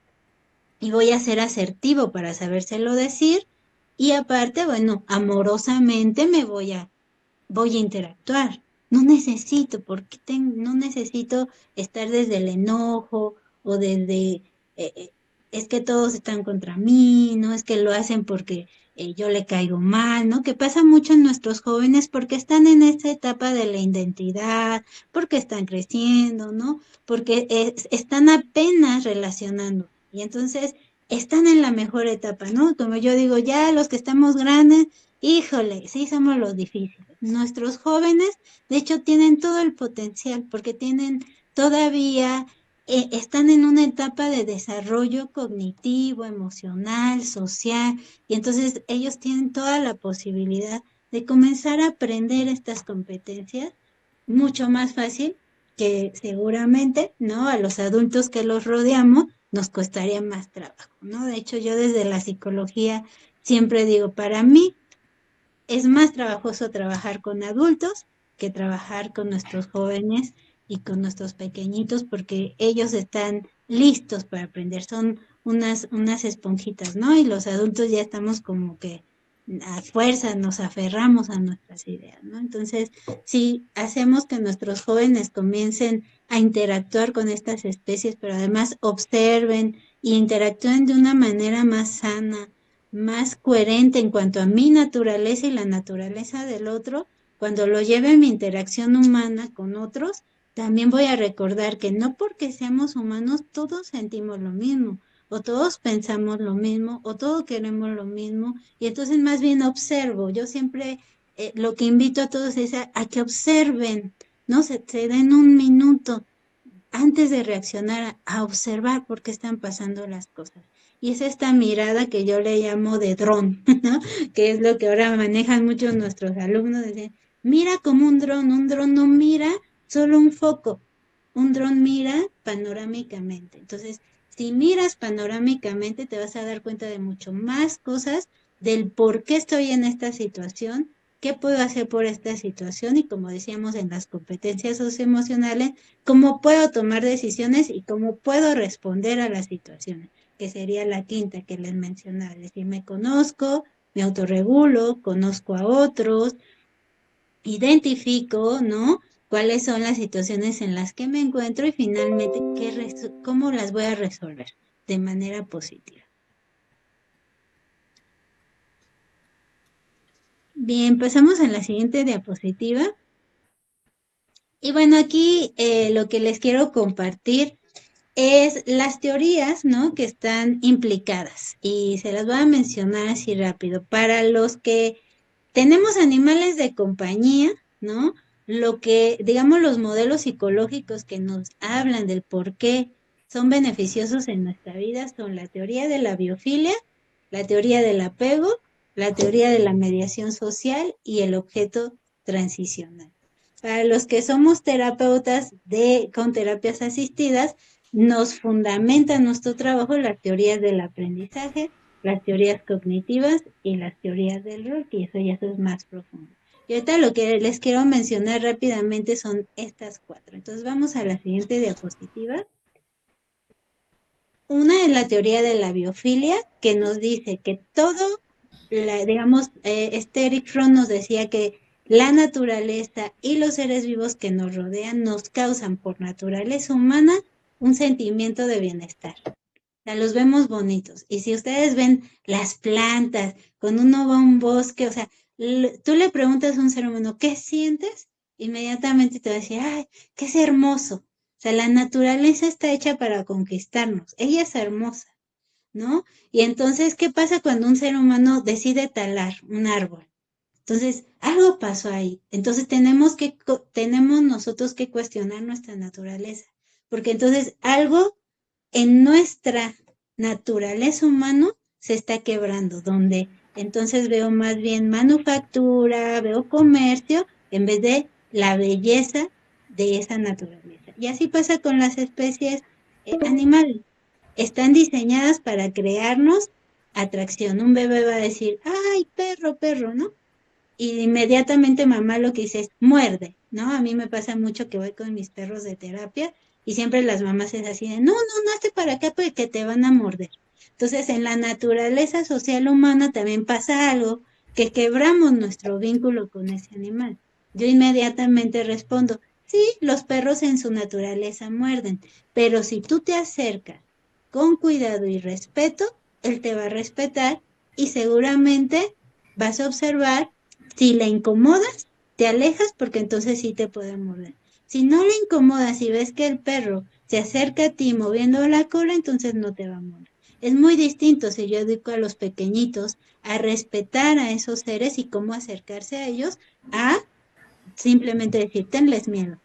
Y voy a ser asertivo para sabérselo decir. Y aparte, bueno, amorosamente voy a interactuar. No necesito, no necesito estar desde el enojo o desde, es que todos están contra mí, ¿no? Es que lo hacen porque yo le caigo mal, ¿no? Que pasa mucho en nuestros jóvenes porque están en esta etapa de la identidad, porque están creciendo, ¿no? Porque están apenas relacionando. Y entonces están en la mejor etapa, ¿no? Como yo digo, ya los que estamos grandes, híjole, sí somos los difíciles. Nuestros jóvenes, de hecho, tienen todo el potencial porque tienen todavía, están en una etapa de desarrollo cognitivo, emocional, social, y entonces ellos tienen toda la posibilidad de comenzar a aprender estas competencias mucho más fácil que seguramente, ¿no? A los adultos que los rodeamos nos costaría más trabajo, ¿no? De hecho, yo desde la psicología siempre digo, para mí, es más trabajoso trabajar con adultos que trabajar con nuestros jóvenes y con nuestros pequeñitos porque ellos están listos para aprender, son unas esponjitas, ¿no? Y los adultos ya estamos como que a fuerza nos aferramos a nuestras ideas, ¿no? Entonces, si hacemos que nuestros jóvenes comiencen a interactuar con estas especies, pero además observen y interactúen de una manera más sana, más coherente en cuanto a mi naturaleza y la naturaleza del otro, cuando lo lleve a mi interacción humana con otros, también voy a recordar que no porque seamos humanos todos sentimos lo mismo, o todos pensamos lo mismo, o todos queremos lo mismo, y entonces más bien observo. Yo siempre lo que invito a todos es a que observen, ¿no? Se den un minuto antes de reaccionar a observar por qué están pasando las cosas. Y es esta mirada que yo le llamo de dron, ¿no? Que es lo que ahora manejan muchos nuestros alumnos, dicen, mira como un dron no mira solo un foco, un dron mira panorámicamente. Entonces, si miras panorámicamente, te vas a dar cuenta de mucho más cosas del por qué estoy en esta situación, qué puedo hacer por esta situación y como decíamos en las competencias socioemocionales, cómo puedo tomar decisiones y cómo puedo responder a las situaciones, que sería la quinta que les mencionaba, es decir, me conozco, me autorregulo, conozco a otros, identifico, ¿no? Cuáles son las situaciones en las que me encuentro y finalmente cómo las voy a resolver de manera positiva. Bien, pasamos a la siguiente diapositiva. Y bueno, aquí lo que les quiero compartir es las teorías, ¿no? Que están implicadas. Y se las voy a mencionar así rápido. Para los que tenemos animales de compañía, ¿no? Lo que, digamos, los modelos psicológicos que nos hablan del por qué son beneficiosos en nuestra vida son la teoría de la biofilia, la teoría del apego, la teoría de la mediación social y el objeto transicional. Para los que somos terapeutas con terapias asistidas, nos fundamenta nuestro trabajo las teorías del aprendizaje, las teorías cognitivas y las teorías del rol, y eso es más profundo. Y ahorita lo que les quiero mencionar rápidamente son estas cuatro. Entonces vamos a la siguiente diapositiva. Una es la teoría de la biofilia, que nos dice que todo, digamos, este Eric Fromm nos decía que la naturaleza y los seres vivos que nos rodean nos causan por naturaleza humana un sentimiento de bienestar. O sea, los vemos bonitos. Y si ustedes ven las plantas, cuando uno va a un bosque, o sea, tú le preguntas a un ser humano, ¿qué sientes? Inmediatamente te va a decir, ay, que es hermoso. O sea, la naturaleza está hecha para conquistarnos. Ella es hermosa, ¿no? Y entonces, ¿qué pasa cuando un ser humano decide talar un árbol? Entonces, algo pasó ahí. Entonces, tenemos nosotros que cuestionar nuestra naturaleza. Porque entonces algo en nuestra naturaleza humana se está quebrando, donde entonces veo más bien manufactura, veo comercio, en vez de la belleza de esa naturaleza. Y así pasa con las especies animales. Están diseñadas para crearnos atracción. Un bebé va a decir, ay, perro, perro, ¿no? Y inmediatamente mamá lo que dice es muerde, ¿no? A mí me pasa mucho que voy con mis perros de terapia y siempre las mamás es así de, no, no, no hazte para acá porque te van a morder. Entonces, en la naturaleza social humana también pasa algo que quebramos nuestro vínculo con ese animal. Yo inmediatamente respondo, sí, los perros en su naturaleza muerden, pero si tú te acercas con cuidado y respeto, él te va a respetar y seguramente vas a observar si la incomodas, te alejas porque entonces sí te puede morder. Si no le incomodas y ves que el perro se acerca a ti moviendo la cola, entonces no te va a morder. Es muy distinto si yo educo a los pequeñitos a respetar a esos seres y cómo acercarse a ellos, a simplemente decir, tenles miedo.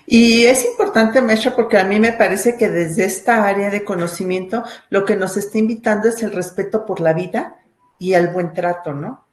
Y es importante, maestra, porque a mí me parece que desde esta área de conocimiento lo que nos está invitando es el respeto por la vida y el buen trato, ¿no?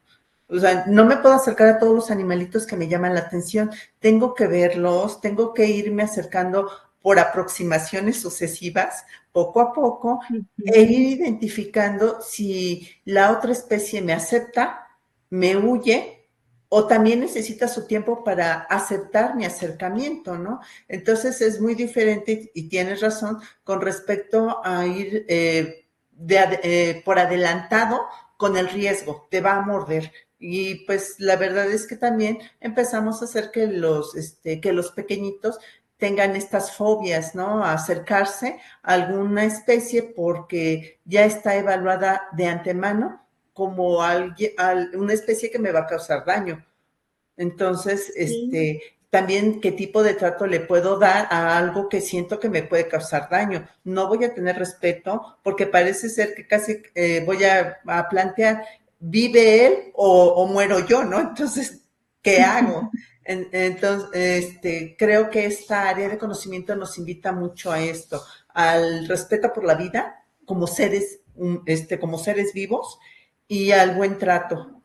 O sea, no me puedo acercar a todos los animalitos que me llaman la atención. Tengo que verlos, tengo que irme acercando por aproximaciones sucesivas, poco a poco, e ir identificando si la otra especie me acepta, me huye o también necesita su tiempo para aceptar mi acercamiento, ¿no? Entonces es muy diferente y tienes razón con respecto a ir por adelantado con el riesgo, te va a morder. Y pues la verdad es que también empezamos a hacer que los pequeñitos tengan estas fobias, ¿no? A acercarse a alguna especie porque ya está evaluada de antemano como una especie que me va a causar daño. Entonces, Sí. también qué tipo de trato le puedo dar a algo que siento que me puede causar daño. No voy a tener respeto porque parece ser que casi voy a plantear, ¿vive él o muero yo, no? Entonces, ¿qué hago? Entonces, creo que esta área de conocimiento nos invita mucho a esto, al respeto por la vida como como seres vivos y al buen trato.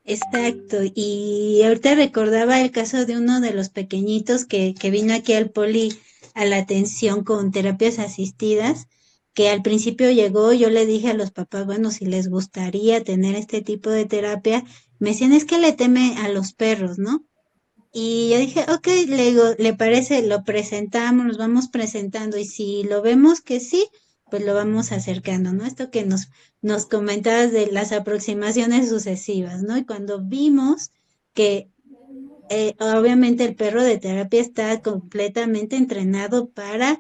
Exacto, y ahorita recordaba el caso de uno de los pequeñitos que vino aquí al poli a la atención con terapias asistidas, que al principio llegó, yo le dije a los papás, bueno, si les gustaría tener este tipo de terapia, me decían, es que le teme a los perros, ¿no? Y yo dije, ok, le digo, ¿le parece? Lo presentamos, nos vamos presentando y si lo vemos que sí, pues lo vamos acercando, ¿no? Esto que nos comentabas de las aproximaciones sucesivas, ¿no? Y cuando vimos que obviamente el perro de terapia está completamente entrenado para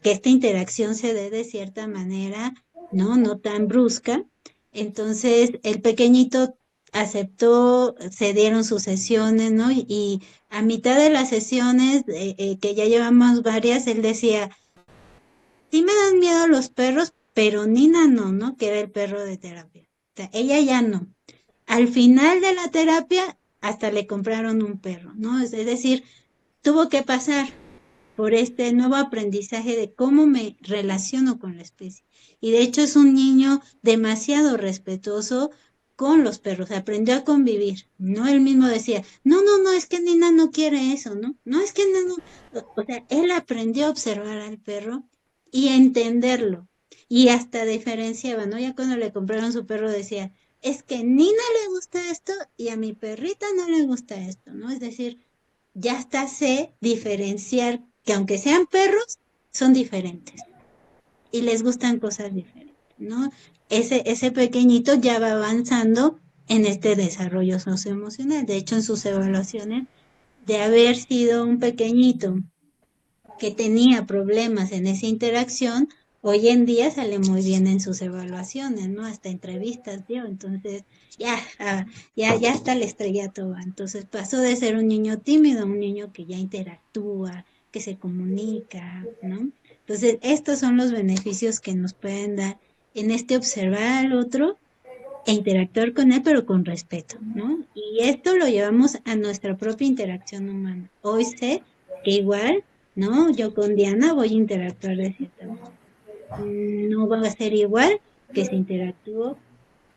que esta interacción se dé de cierta manera, ¿no? No tan brusca. Entonces, el pequeñito aceptó, se dieron sus sesiones, ¿no? Y a mitad de las sesiones, que ya llevamos varias, él decía, sí me dan miedo los perros, pero Nina no, ¿no? Que era el perro de terapia. O sea, ella ya no. Al final de la terapia, hasta le compraron un perro, ¿no? Es decir, tuvo que pasar por este nuevo aprendizaje de cómo me relaciono con la especie. Y de hecho es un niño demasiado respetuoso con los perros, aprendió a convivir, ¿no? Él mismo decía, no, no, no, es que Nina no quiere eso, ¿no? No, es que no, no. O sea, él aprendió a observar al perro y a entenderlo. Y hasta diferenciaba, ¿no? Ya cuando le compraron su perro decía, es que a Nina le gusta esto y a mi perrita no le gusta esto, ¿no? Es decir, ya hasta sé diferenciar que aunque sean perros, son diferentes y les gustan cosas diferentes, ¿no? Ese pequeñito ya va avanzando en este desarrollo socioemocional. De hecho, en sus evaluaciones, de haber sido un pequeñito que tenía problemas en esa interacción, hoy en día sale muy bien en sus evaluaciones, ¿no? Hasta entrevistas dio, entonces ya, ya hasta el estrellato va. Entonces pasó de ser un niño tímido a un niño que ya interactúa, que se comunica, ¿no? Entonces, estos son los beneficios que nos pueden dar en este observar al otro e interactuar con él, pero con respeto, ¿no? Y esto lo llevamos a nuestra propia interacción humana. Hoy sé que igual, ¿no? Yo con Diana voy a interactuar de cierta manera. No va a ser igual que si interactúo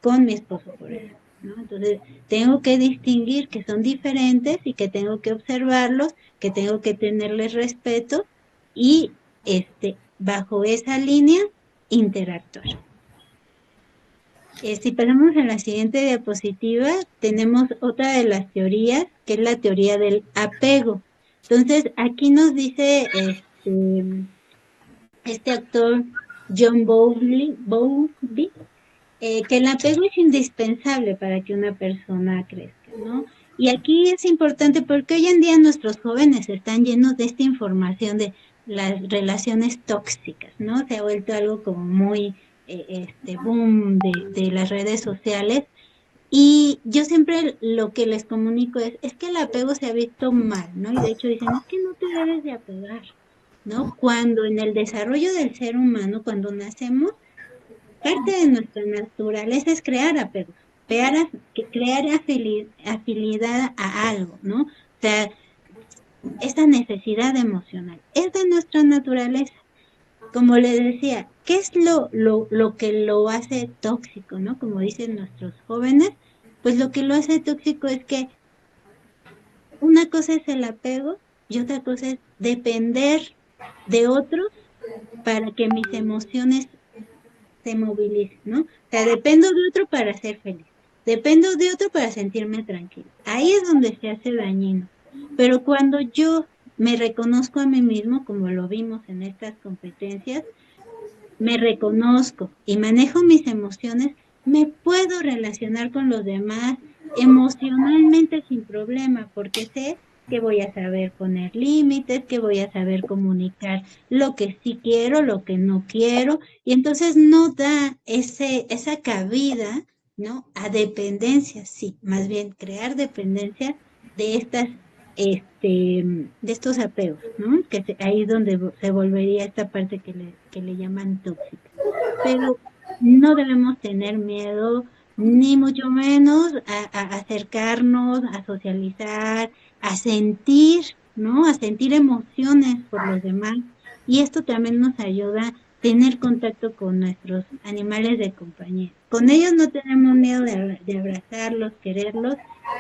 con mi esposo, por ejemplo, ¿no? Entonces, tengo que distinguir que son diferentes y que tengo que observarlos, que tengo que tenerles respeto y, bajo esa línea, interactuar. Si pasamos a la siguiente diapositiva, tenemos otra de las teorías, que es la teoría del apego. Entonces, aquí nos dice este actor John Bowlby, que el apego es indispensable para que una persona crezca, ¿no? Y aquí es importante porque hoy en día nuestros jóvenes están llenos de esta información de las relaciones tóxicas, ¿no? Se ha vuelto algo como muy boom de las redes sociales. Y yo siempre lo que les comunico es que el apego se ha visto mal, ¿no? Y de hecho dicen, es que no te debes de apegar, ¿no? Cuando en el desarrollo del ser humano, cuando nacemos, parte de nuestra naturaleza es crear apegos, crear afinidad a algo, ¿no? O sea, esta necesidad emocional es de nuestra naturaleza. Como le decía, ¿qué es lo que lo hace tóxico, ¿no? Como dicen nuestros jóvenes, pues lo que lo hace tóxico es que una cosa es el apego y otra cosa es depender de otros para que mis emociones se movilice, ¿no? O sea, dependo de otro para ser feliz, dependo de otro para sentirme tranquila. Ahí es donde se hace dañino. Pero cuando yo me reconozco a mí mismo, como lo vimos en estas competencias, me reconozco y manejo mis emociones, me puedo relacionar con los demás emocionalmente sin problema, porque sé que voy a saber poner límites, que voy a saber comunicar lo que sí quiero, lo que no quiero, y entonces no da esa cabida, ¿no? A dependencia, sí, más bien crear dependencia de de estos apegos, ¿no? Ahí es donde se volvería esta parte que le llaman tóxica. Pero no debemos tener miedo, ni mucho menos a acercarnos, a socializar, a sentir, ¿no? A sentir emociones por los demás. Y esto también nos ayuda a tener contacto con nuestros animales de compañía. Con ellos no tenemos miedo de abrazarlos, quererlos,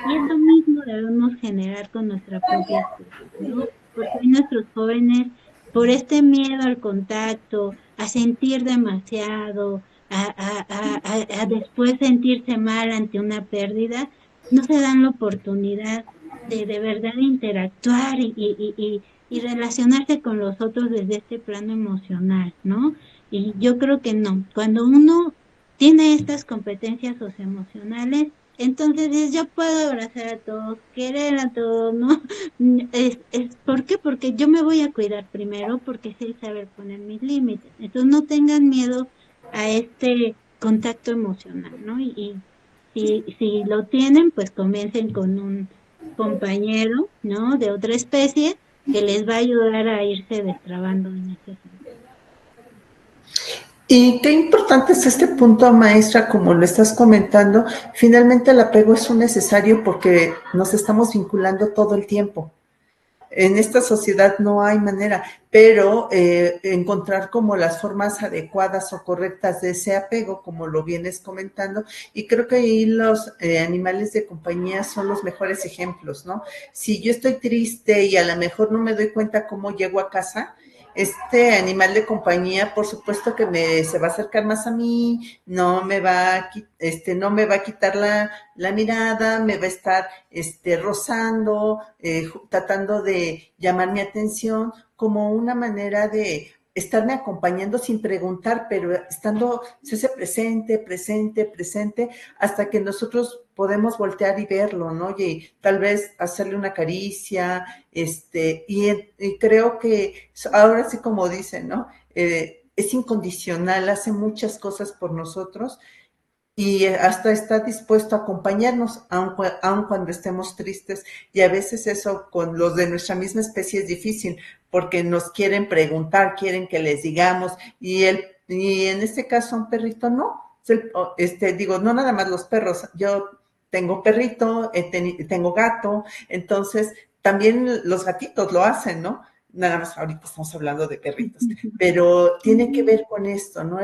y eso mismo debemos generar con nuestra propia especie, ¿no? Porque hoy nuestros jóvenes, por este miedo al contacto, a sentir demasiado, a después sentirse mal ante una pérdida, no se dan la oportunidad de verdad interactuar y relacionarse con los otros desde este plano emocional, ¿no? Y yo creo que no. Cuando uno tiene estas competencias socioemocionales, entonces yo puedo abrazar a todos, querer a todos, ¿no? ¿Por qué? Porque yo me voy a cuidar primero, porque sé saber poner mis límites. Entonces no tengan miedo a este contacto emocional, ¿no? Y Si lo tienen, pues comiencen con un compañero, ¿no? De otra especie que les va a ayudar a irse destrabando en ese sentido. Y qué importante es este punto, maestra, como lo estás comentando. Finalmente el apego es un necesario porque nos estamos vinculando todo el tiempo. En esta sociedad no hay manera, pero encontrar como las formas adecuadas o correctas de ese apego, como lo vienes comentando, y creo que ahí los animales de compañía son los mejores ejemplos, ¿no? Si yo estoy triste y a lo mejor no me doy cuenta cómo llego a casa, este animal de compañía, por supuesto que se va a acercar más a mí, no me va a quitar la mirada, me va a estar rozando, tratando de llamar mi atención como una manera de estarme acompañando sin preguntar, pero se hace presente, presente, presente, hasta que nosotros podemos voltear y verlo, ¿no? Y tal vez hacerle una caricia, y creo que ahora sí como dicen, ¿no? Es incondicional, hace muchas cosas por nosotros y hasta está dispuesto a acompañarnos, aun cuando estemos tristes. Y a veces eso con los de nuestra misma especie es difícil, porque nos quieren preguntar, quieren que les digamos, y en este caso un perrito no. Digo, no nada más los perros, yo tengo perrito, tengo gato, entonces también los gatitos lo hacen, ¿no? Nada más ahorita estamos hablando de perritos, pero tiene que ver con esto, ¿no?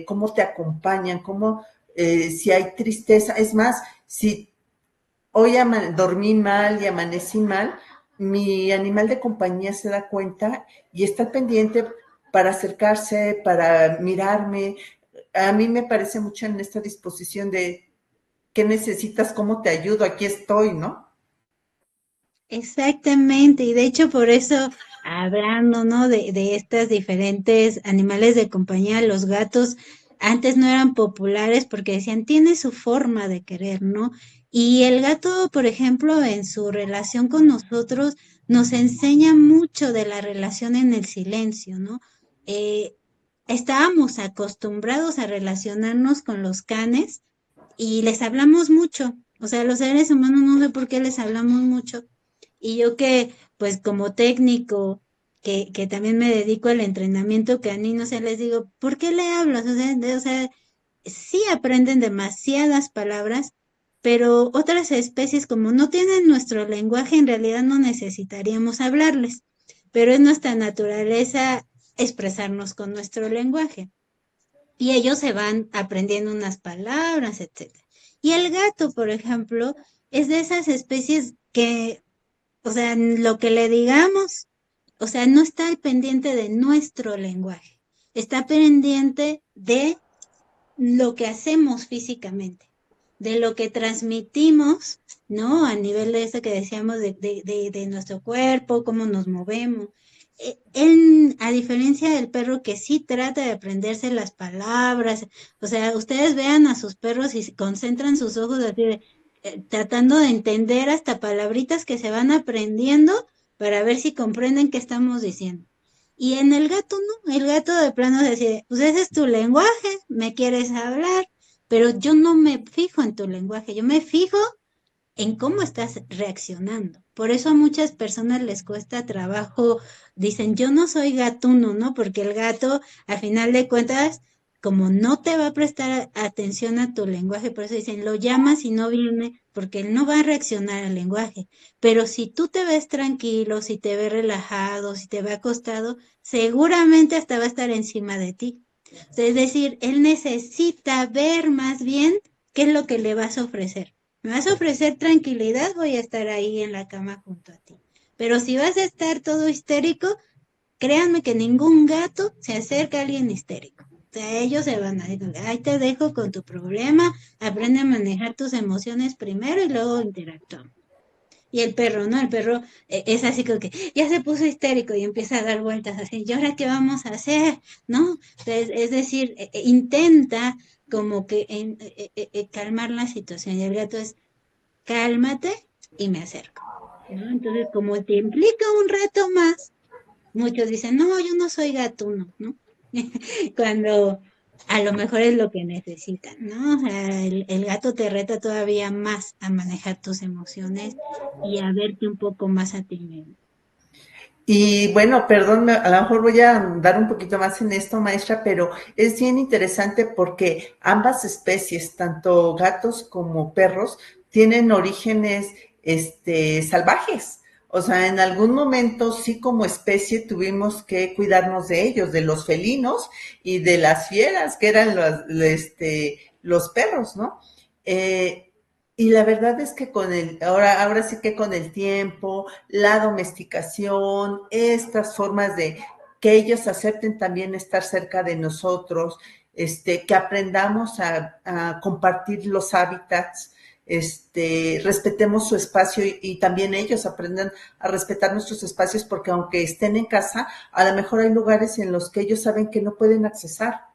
Cómo te acompañan, si hay tristeza, es más, si hoy dormí mal y amanecí mal, mi animal de compañía se da cuenta y está pendiente para acercarse, para mirarme. A mí me parece mucho en esta disposición de qué necesitas, cómo te ayudo, aquí estoy, ¿no? Exactamente, y de hecho por eso, hablando, ¿no? De estas diferentes animales de compañía, los gatos antes no eran populares porque decían, tiene su forma de querer, ¿no? Y el gato, por ejemplo, en su relación con nosotros, nos enseña mucho de la relación en el silencio, ¿no? Eh, Estábamos acostumbrados a relacionarnos con los canes y les hablamos mucho, o sea, los seres humanos no sé por qué les hablamos mucho y yo que, pues como técnico, que también me dedico al entrenamiento canino, o sea, les digo, ¿por qué le hablas? O sea, sí aprenden demasiadas palabras, pero otras especies como no tienen nuestro lenguaje, en realidad no necesitaríamos hablarles, pero es nuestra naturaleza expresarnos con nuestro lenguaje. Y ellos se van aprendiendo unas palabras, etcétera. Y el gato, por ejemplo, es de esas especies que o sea, lo que le digamos, o sea, no está al pendiente de nuestro lenguaje, está pendiente de lo que hacemos físicamente, de lo que transmitimos, ¿no? A nivel de eso que decíamos de nuestro cuerpo, cómo nos movemos. Él, a diferencia del perro que sí trata de aprenderse las palabras, o sea, ustedes vean a sus perros y se concentran sus ojos así tratando de entender hasta palabritas que se van aprendiendo para ver si comprenden qué estamos diciendo. Y en el gato no, el gato de plano decide, pues ese es tu lenguaje, me quieres hablar, pero yo no me fijo en tu lenguaje, yo me fijo en cómo estás reaccionando. Por eso a muchas personas les cuesta trabajo, dicen, yo no soy gatuno, ¿no? Porque el gato, al final de cuentas, como no te va a prestar atención a tu lenguaje, por eso dicen, lo llamas y no viene, porque él no va a reaccionar al lenguaje. Pero si tú te ves tranquilo, si te ves relajado, si te ve acostado, seguramente hasta va a estar encima de ti. Es decir, él necesita ver más bien qué es lo que le vas a ofrecer. Me vas a ofrecer tranquilidad, voy a estar ahí en la cama junto a ti. Pero si vas a estar todo histérico, créanme que ningún gato se acerca a alguien histérico. O sea, ellos se van a decir, ahí te dejo con tu problema, aprende a manejar tus emociones primero y luego interactuamos. Y el perro, ¿no? El perro es así como que ya se puso histérico y empieza a dar vueltas así, ¿y ahora qué vamos a hacer? ¿No? Es decir, intenta como que calmar la situación. Y el gato es, cálmate y me acerco, ¿no? Entonces, como te implica un reto más, muchos dicen, no, yo no soy gatuno, ¿no? Cuando a lo mejor es lo que necesitan, ¿no? O sea, el gato te reta todavía más a manejar tus emociones y a verte un poco más a ti mismo. Y bueno, perdón, a lo mejor voy a dar un poquito más en esto, maestra, pero es bien interesante porque ambas especies, tanto gatos como perros, tienen orígenes, salvajes. O sea, en algún momento sí como especie tuvimos que cuidarnos de ellos, de los felinos y de las fieras, que eran los perros, ¿no? Y la verdad es que ahora sí que con el tiempo, la domesticación, estas formas de que ellos acepten también estar cerca de nosotros, que aprendamos a compartir los hábitats, respetemos su espacio y también ellos aprendan a respetar nuestros espacios porque aunque estén en casa, a lo mejor hay lugares en los que ellos saben que no pueden accesar,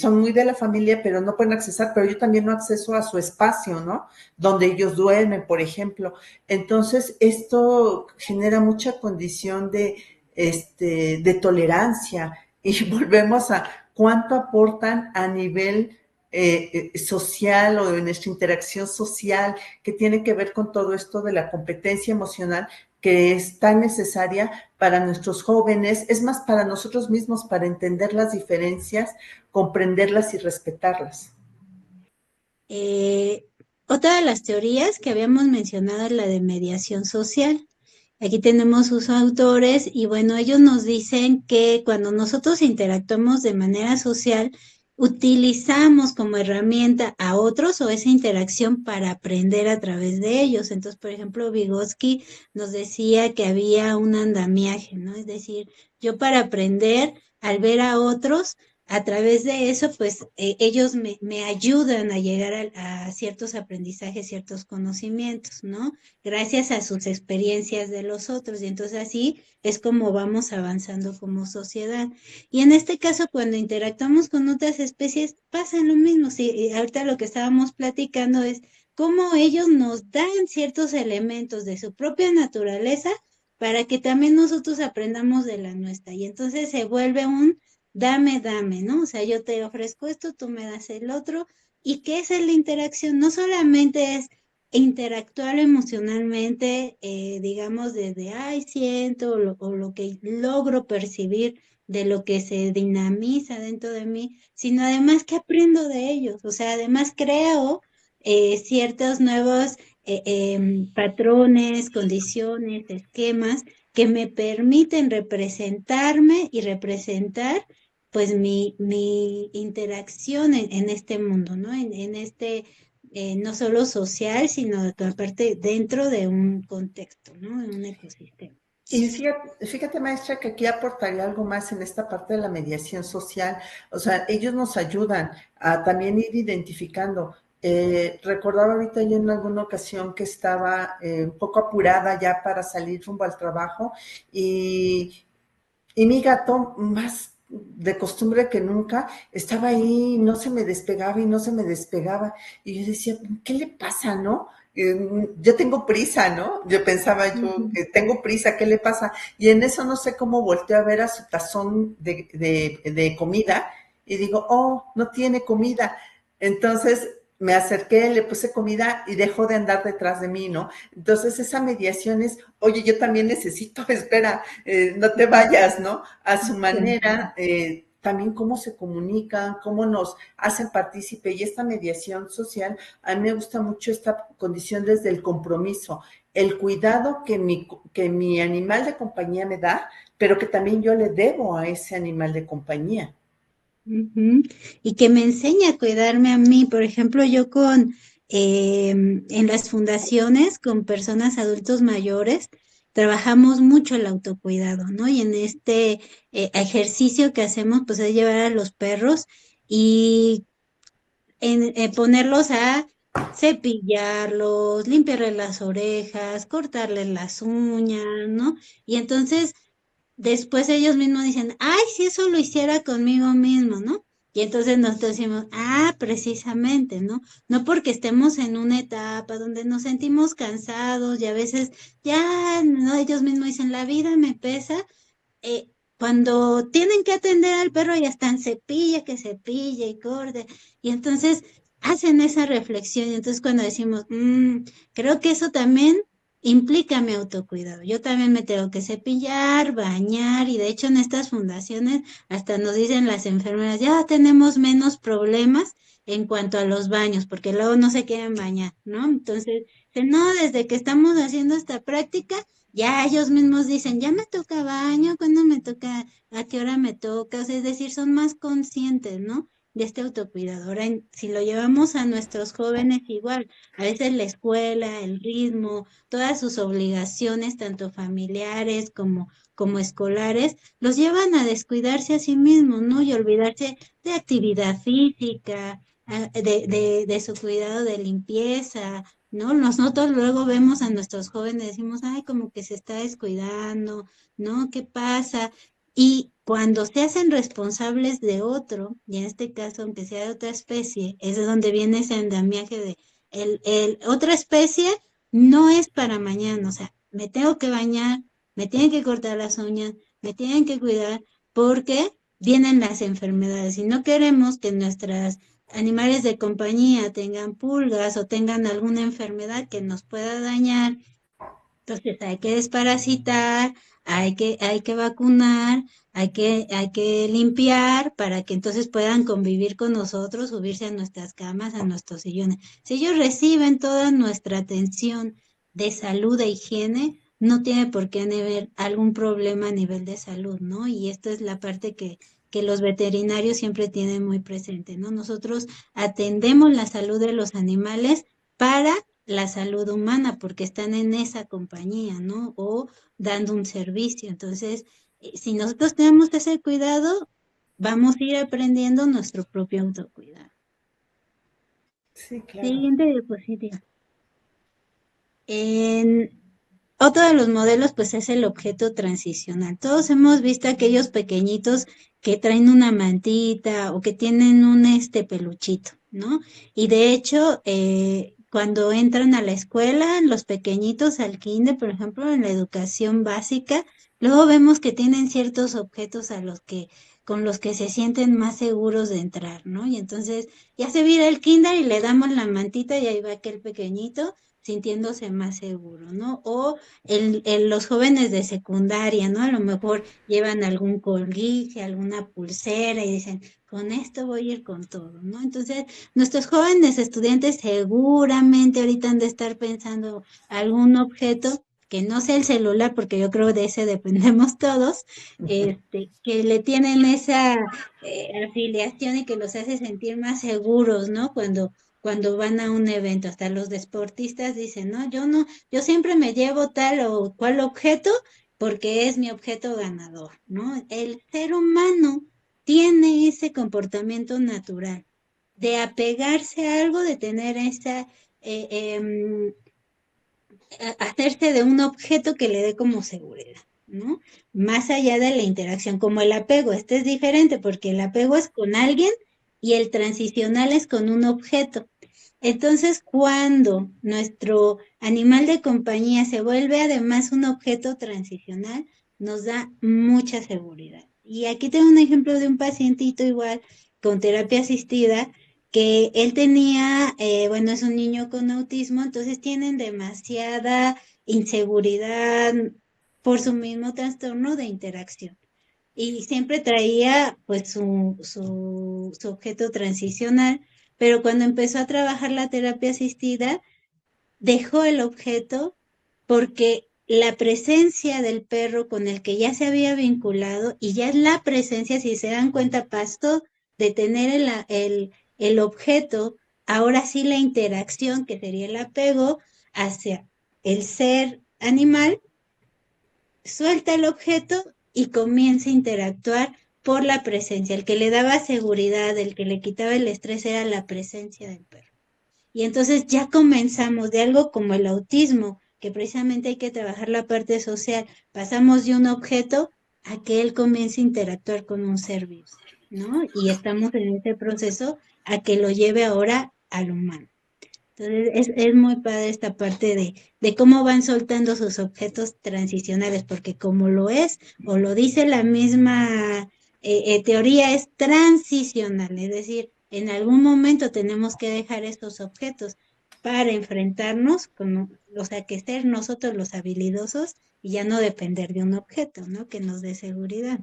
son muy de la familia, pero no pueden accesar, pero yo también no acceso a su espacio, ¿no? Donde ellos duermen, por ejemplo. Entonces, esto genera mucha condición de tolerancia y volvemos a cuánto aportan a nivel social o de nuestra interacción social que tiene que ver con todo esto de la competencia emocional que es tan necesaria para nuestros jóvenes, es más para nosotros mismos, para entender las diferencias, comprenderlas y respetarlas. Eh, Otra de las teorías que habíamos mencionado es la de mediación social. Aquí tenemos sus autores y bueno, ellos nos dicen que cuando nosotros interactuamos de manera social, utilizamos como herramienta a otros o esa interacción para aprender a través de ellos. Entonces, por ejemplo, Vygotsky nos decía que había un andamiaje, ¿no? Es decir, yo para aprender, al ver a otros, a través de eso, pues ellos me ayudan a llegar a ciertos aprendizajes, ciertos conocimientos, ¿no? Gracias a sus experiencias de los otros. Y entonces así es como vamos avanzando como sociedad. Y en este caso, cuando interactuamos con otras especies, pasa lo mismo. Sí, y ahorita lo que estábamos platicando es cómo ellos nos dan ciertos elementos de su propia naturaleza para que también nosotros aprendamos de la nuestra. Y entonces se vuelve un dame, dame, ¿no? O sea, yo te ofrezco esto, tú me das el otro. ¿Y qué es la interacción? No solamente es interactuar emocionalmente, digamos, desde, ay, siento, o lo que logro percibir de lo que se dinamiza dentro de mí, sino además que aprendo de ellos, o sea, además creo ciertos nuevos patrones, condiciones, esquemas que me permiten representarme y representar pues mi interacción en este mundo, ¿no? En este no solo social, sino aparte dentro de un contexto, ¿no? En un ecosistema. Y fíjate, maestra, que aquí aportaría algo más en esta parte de la mediación social. O sea, ellos nos ayudan a también ir identificando. Recordaba ahorita yo en alguna ocasión que estaba un poco apurada ya para salir rumbo al trabajo y mi gato, más de costumbre que nunca, estaba ahí, no se me despegaba y no se me despegaba. Y yo decía, ¿qué le pasa, no? Yo tengo prisa, ¿no? Yo pensaba yo, Ujú. tengo prisa, ¿qué le pasa? Y en eso no sé cómo volteé a ver a su tazón de comida y digo, oh, no tiene comida. Entonces me acerqué, le puse comida y dejó de andar detrás de mí, ¿no? Entonces esa mediación es, oye, yo también necesito, espera, no te vayas, ¿no? A su manera, también cómo se comunican, cómo nos hacen partícipe y esta mediación social, a mí me gusta mucho esta condición desde el compromiso, el cuidado que mi animal de compañía me da, pero que también yo le debo a ese animal de compañía. Ujú. Y que me enseña a cuidarme a mí. Por ejemplo, yo en las fundaciones con personas adultos mayores, trabajamos mucho el autocuidado, ¿no? Y en este ejercicio que hacemos, pues es llevar a los perros y ponerlos a cepillarlos, limpiarles las orejas, cortarles las uñas, ¿no? Y entonces después ellos mismos dicen, ay, si eso lo hiciera conmigo mismo, ¿no? Y entonces nosotros decimos, ah, precisamente, ¿no? No porque estemos en una etapa donde nos sentimos cansados y a veces ya, ¿no? Ellos mismos dicen, la vida me pesa, eh, cuando tienen que atender al perro ya están cepilla, que cepilla y corte, y entonces hacen esa reflexión, y entonces cuando decimos, creo que eso también implica mi autocuidado. Yo también me tengo que cepillar, bañar, y de hecho en estas fundaciones hasta nos dicen las enfermeras, ya tenemos menos problemas en cuanto a los baños, porque luego no se quieren bañar, ¿no? Entonces, no, desde que estamos haciendo esta práctica, ya ellos mismos dicen, ya me toca baño, ¿cuándo me toca? ¿A qué hora me toca? O sea, es decir, son más conscientes, ¿no? De este autocuidado. Ahora, si lo llevamos a nuestros jóvenes, igual, a veces la escuela, el ritmo, todas sus obligaciones, tanto familiares como escolares, los llevan a descuidarse a sí mismos, ¿no? Y olvidarse de actividad física, de su cuidado de limpieza, ¿no? Nosotros luego vemos a nuestros jóvenes y decimos, ay, como que se está descuidando, ¿no? ¿Qué pasa? Y cuando se hacen responsables de otro, y en este caso, aunque sea de otra especie, es de donde viene ese andamiaje de otra especie no es para mañana, o sea, me tengo que bañar, me tienen que cortar las uñas, me tienen que cuidar, porque vienen las enfermedades y no queremos que nuestras animales de compañía tengan pulgas o tengan alguna enfermedad que nos pueda dañar. Entonces hay que desparasitar, hay que vacunar, hay que limpiar para que entonces puedan convivir con nosotros, subirse a nuestras camas, a nuestros sillones. Si ellos reciben toda nuestra atención de salud e higiene, no tiene por qué haber algún problema a nivel de salud, ¿no? Y esto es la parte que los veterinarios siempre tienen muy presente, ¿no? Nosotros atendemos la salud de los animales para la salud humana porque están en esa compañía, ¿no? O dando un servicio. Entonces, si nosotros tenemos ese cuidado, vamos a ir aprendiendo nuestro propio autocuidado. Sí, claro. Siguiente diapositiva. En otro de los modelos, pues es el objeto transicional. Todos hemos visto aquellos pequeñitos que traen una mantita o que tienen un peluchito, ¿no? Y de hecho, cuando entran a la escuela, los pequeñitos al kinder, por ejemplo, en la educación básica, luego vemos que tienen ciertos objetos con los que se sienten más seguros de entrar, ¿no? Y entonces ya se vira el kinder y le damos la mantita y ahí va aquel pequeñito sintiéndose más seguro, ¿no? O los jóvenes de secundaria, ¿no? A lo mejor llevan algún colguije, alguna pulsera y dicen, con esto voy a ir con todo, ¿no? Entonces, nuestros jóvenes estudiantes seguramente ahorita han de estar pensando algún objeto que no sea el celular, porque yo creo de ese dependemos todos, que le tienen esa afiliación y que los hace sentir más seguros, ¿no? Cuando van a un evento, hasta los deportistas dicen, no, yo siempre me llevo tal o cual objeto porque es mi objeto ganador, ¿no? El ser humano tiene ese comportamiento natural de apegarse a algo, de tener eh, em, hacerse de un objeto que le dé como seguridad, ¿no? Más allá de la interacción, como el apego, este es diferente porque el apego es con alguien y el transicional es con un objeto. Entonces, cuando nuestro animal de compañía se vuelve además un objeto transicional, nos da mucha seguridad. Y aquí tengo un ejemplo de un pacientito igual con terapia asistida que él tenía, bueno, es un niño con autismo, entonces tienen demasiada inseguridad por su mismo trastorno de interacción. Y siempre traía pues su objeto transicional, pero cuando empezó a trabajar la terapia asistida, dejó el objeto porque la presencia del perro con el que ya se había vinculado y ya es la presencia, si se dan cuenta, Pasto, de tener el objeto, ahora sí la interacción, que sería el apego hacia el ser animal, suelta el objeto y comienza a interactuar por la presencia. El que le daba seguridad, el que le quitaba el estrés era la presencia del perro. Y entonces ya comenzamos de algo como el autismo, que precisamente hay que trabajar la parte social. Pasamos de un objeto a que él comience a interactuar con un ser vivo, ¿no? Y estamos en ese proceso a que lo lleve ahora al humano. Entonces es muy padre esta parte de cómo van soltando sus objetos transicionales, porque como lo es, o lo dice la misma teoría, es transicional, es decir, en algún momento tenemos que dejar estos objetos para enfrentarnos con, o sea, que ser nosotros los habilidosos y ya no depender de un objeto, ¿no? Que nos dé seguridad.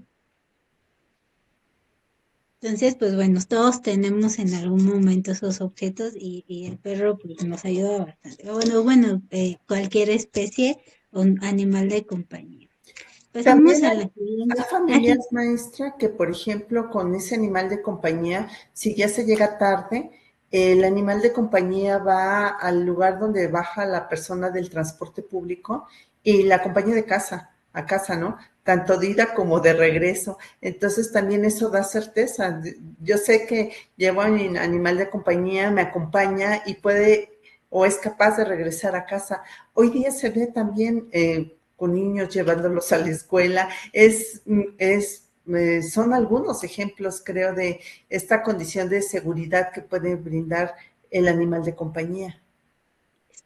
Entonces, pues bueno, todos tenemos en algún momento esos objetos y el perro pues, nos ayuda bastante. Bueno, cualquier especie o un animal de compañía. También Pasamos a la hay siguiente. familias, Así, maestra, que por ejemplo con ese animal de compañía, si ya se llega tarde, el animal de compañía va al lugar donde baja la persona del transporte público y la acompaña de casa, a casa, ¿no? Tanto de ida como de regreso. Entonces también eso da certeza. Yo sé que llevo a mi animal de compañía, me acompaña y puede o es capaz de regresar a casa. Hoy día se ve también con niños llevándolos a la escuela. Son algunos ejemplos, creo, de esta condición de seguridad que puede brindar el animal de compañía.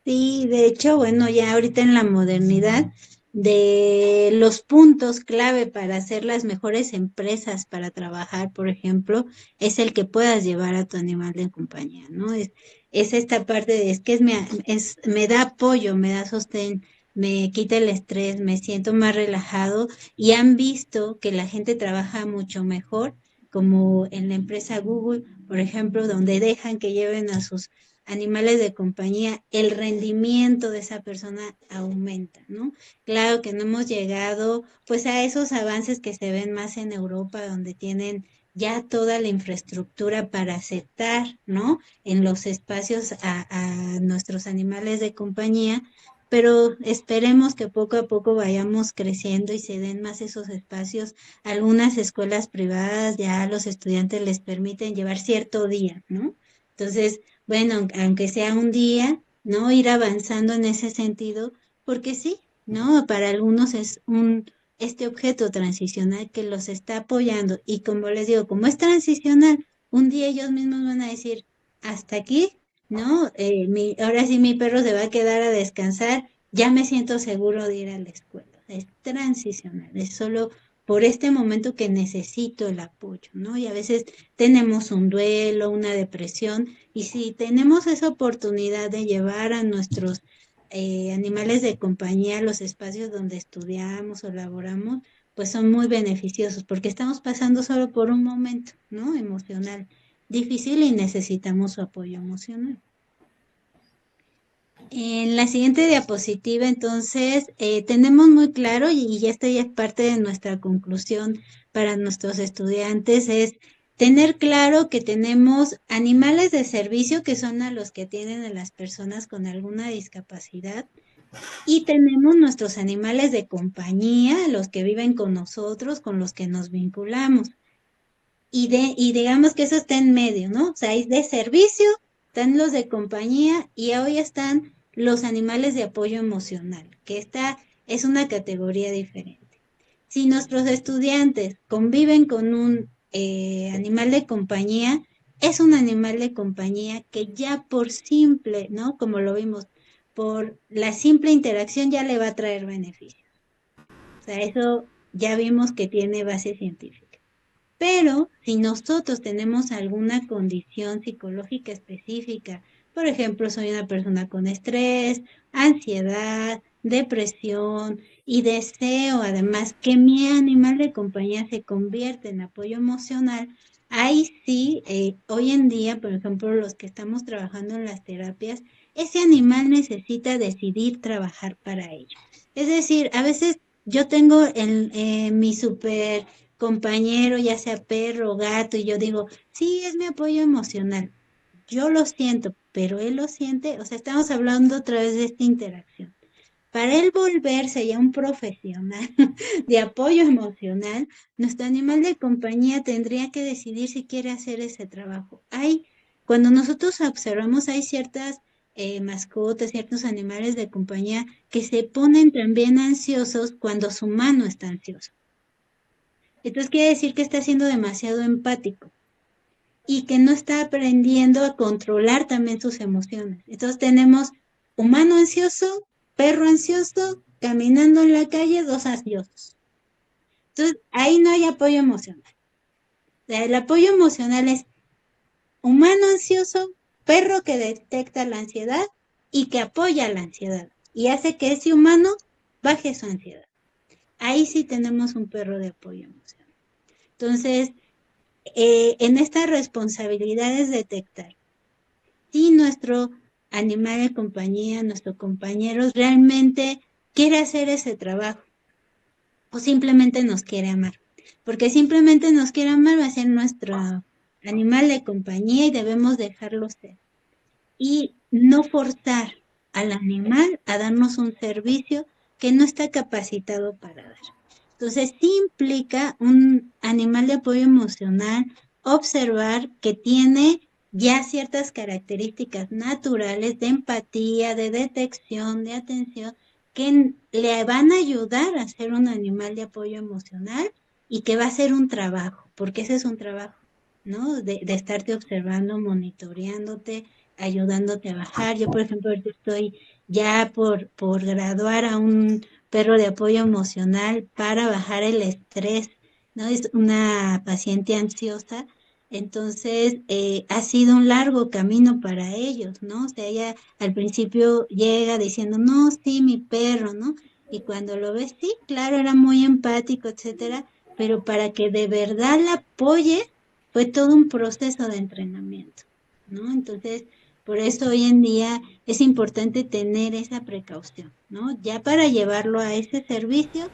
sí, de hecho, bueno, ya ahorita en la modernidad, de los puntos clave para hacer las mejores empresas para trabajar, por ejemplo, es el que puedas llevar a tu animal de compañía, ¿no? Es esta parte de, es que me da apoyo, me da sostén, me quita el estrés, me siento más relajado y han visto que la gente trabaja mucho mejor, como en la empresa Google, por ejemplo, donde dejan que lleven a sus animales de compañía, el rendimiento de esa persona aumenta, ¿no? Claro que no hemos llegado pues a esos avances que se ven más en Europa, donde tienen ya toda la infraestructura para aceptar, ¿no? En los espacios a nuestros animales de compañía, pero esperemos que poco a poco vayamos creciendo y se den más esos espacios. Algunas escuelas privadas ya a los estudiantes les permiten llevar cierto día, ¿no? Entonces, bueno, aunque sea un día, ¿no? Ir avanzando en ese sentido, porque sí, ¿no? Para algunos es este objeto transicional que los está apoyando y como les digo, como es transicional, un día ellos mismos van a decir, hasta aquí, ¿no? Ahora sí mi perro se va a quedar a descansar, ya me siento seguro de ir a la escuela. Es transicional, es solo por este momento que necesito el apoyo, ¿no? Y a veces tenemos un duelo, una depresión, y si tenemos esa oportunidad de llevar a nuestros animales de compañía a los espacios donde estudiamos o laboramos, pues son muy beneficiosos porque estamos pasando solo por un momento, ¿no? Emocional difícil y necesitamos su apoyo emocional. En la siguiente diapositiva, entonces, tenemos muy claro, y ya esta ya es parte de nuestra conclusión para nuestros estudiantes, es tener claro que tenemos animales de servicio que son a los que tienen a las personas con alguna discapacidad y tenemos nuestros animales de compañía, los que viven con nosotros, con los que nos vinculamos. Y digamos que eso está en medio, ¿no? O sea, hay de servicio, están los de compañía y hoy están los animales de apoyo emocional, que esta es una categoría diferente. Si nuestros estudiantes conviven con un animal de compañía, es un animal de compañía que ya por simple, ¿no? Como lo vimos, por la simple interacción ya le va a traer beneficios. O sea, eso ya vimos que tiene base científica. Pero si nosotros tenemos alguna condición psicológica específica, por ejemplo, soy una persona con estrés, ansiedad, depresión y deseo además que mi animal de compañía se convierta en apoyo emocional, ahí sí, hoy en día, por ejemplo, los que estamos trabajando en las terapias, ese animal necesita decidir trabajar para ello. Es decir, a veces yo tengo mi super compañero, ya sea perro o gato, y yo digo, sí, es mi apoyo emocional. Yo lo siento, pero él lo siente, o sea, estamos hablando otra vez de esta interacción. Para él volverse ya un profesional de apoyo emocional, nuestro animal de compañía tendría que decidir si quiere hacer ese trabajo. Cuando nosotros observamos, hay ciertas mascotas, ciertos animales de compañía que se ponen también ansiosos cuando su mano está ansioso. Entonces quiere decir que está siendo demasiado empático. y que no está aprendiendo a controlar también sus emociones. Entonces tenemos humano ansioso, perro ansioso, caminando en la calle, dos ansiosos. Entonces ahí no hay apoyo emocional. El apoyo emocional es humano ansioso, perro que detecta la ansiedad y que apoya la ansiedad y hace que ese humano baje su ansiedad. Ahí sí tenemos un perro de apoyo emocional. Entonces, en esta responsabilidad es detectar si nuestro animal de compañía, nuestro compañero realmente quiere hacer ese trabajo o simplemente nos quiere amar. Porque simplemente nos quiere amar va a ser nuestro animal de compañía y debemos dejarlo ser. Y no forzar al animal a darnos un servicio que no está capacitado para dar. Entonces, sí implica un animal de apoyo emocional observar que tiene ya ciertas características naturales de empatía, de detección, de atención, que le van a ayudar a ser un animal de apoyo emocional y que va a ser un trabajo, porque ese es un trabajo, ¿no? De estarte observando, monitoreándote, ayudándote a bajar. Yo, por ejemplo, ahorita estoy ya por graduar a un perro de apoyo emocional para bajar el estrés, ¿no? Es una paciente ansiosa, entonces ha sido un largo camino para ellos, ¿no? O sea, ella al principio llega diciendo, no, sí, mi perro, ¿no? Y cuando lo ves, sí, claro, era muy empático, etcétera, pero para que de verdad la apoye fue todo un proceso de entrenamiento, ¿no? Entonces, por eso hoy en día es importante tener esa precaución, ¿no? Ya para llevarlo a ese servicio,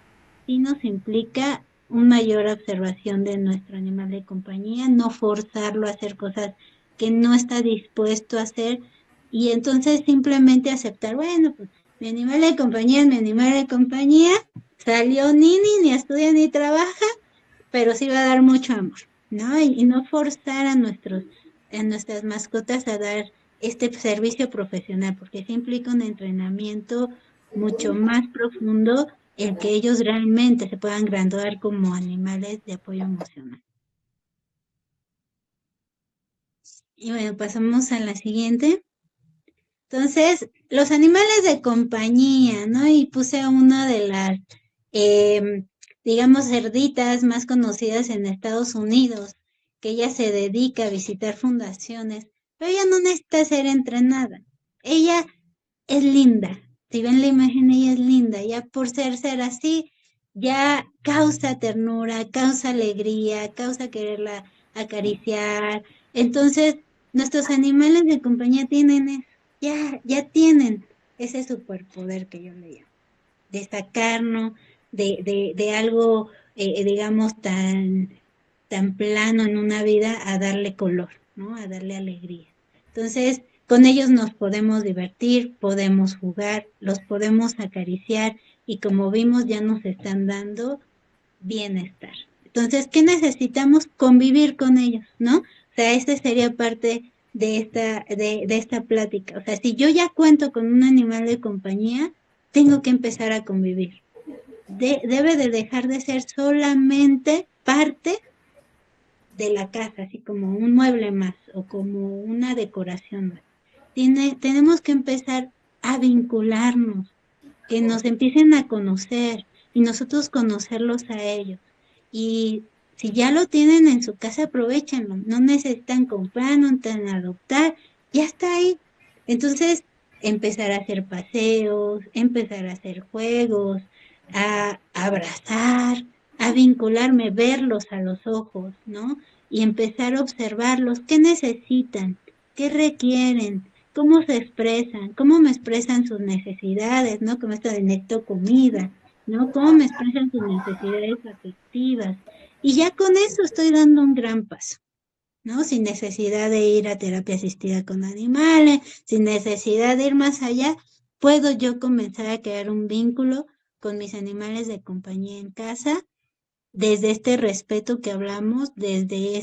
sí nos implica una mayor observación de nuestro animal de compañía, no forzarlo a hacer cosas que no está dispuesto a hacer y entonces simplemente aceptar, bueno, pues mi animal de compañía es mi animal de compañía, salió ni estudia ni trabaja, pero sí va a dar mucho amor, ¿no? Y no forzar a nuestras mascotas a dar este servicio profesional, porque sí implica un entrenamiento mucho más profundo el que ellos realmente se puedan graduar como animales de apoyo emocional. Y bueno, pasamos a la siguiente. Entonces, los animales de compañía, ¿no? Y puse una de las, eh, digamos, cerditas más conocidas en Estados Unidos, que ella se dedica a visitar fundaciones, pero ella no necesita ser entrenada. Ella es linda. Si ven la imagen, ella es linda. Ya por ser así, ya causa ternura, causa alegría, causa quererla acariciar. Entonces, nuestros animales de compañía tienen eso, ya tienen ese superpoder que yo le llamo, de sacarnos de algo, digamos, tan plano en una vida a darle color, ¿no? A darle alegría. Entonces, con ellos nos podemos divertir, podemos jugar, los podemos acariciar y como vimos ya nos están dando bienestar. Entonces, ¿qué necesitamos? Convivir con ellos, ¿no? O sea, esta sería parte de esta plática. O sea, si yo ya cuento con un animal de compañía, tengo que empezar a convivir. Debe de dejar de ser solamente parte de la casa, así como un mueble más o como una decoración más. Tenemos que empezar a vincularnos, que nos empiecen a conocer y nosotros conocerlos a ellos. Y si ya lo tienen en su casa, aprovechenlo. No necesitan comprar, no necesitan adoptar, ya está ahí. Entonces, empezar a hacer paseos, empezar a hacer juegos, a abrazar, a vincularme, verlos a los ojos, ¿no? Y empezar a observarlos, qué necesitan, qué requieren, cómo se expresan, cómo me expresan sus necesidades, ¿no? Como esto de necesito comida, ¿no? Cómo me expresan sus necesidades afectivas. Y ya con eso estoy dando un gran paso, ¿no? Sin necesidad de ir a terapia asistida con animales, sin necesidad de ir más allá, puedo yo comenzar a crear un vínculo con mis animales de compañía en casa, desde este respeto que hablamos, desde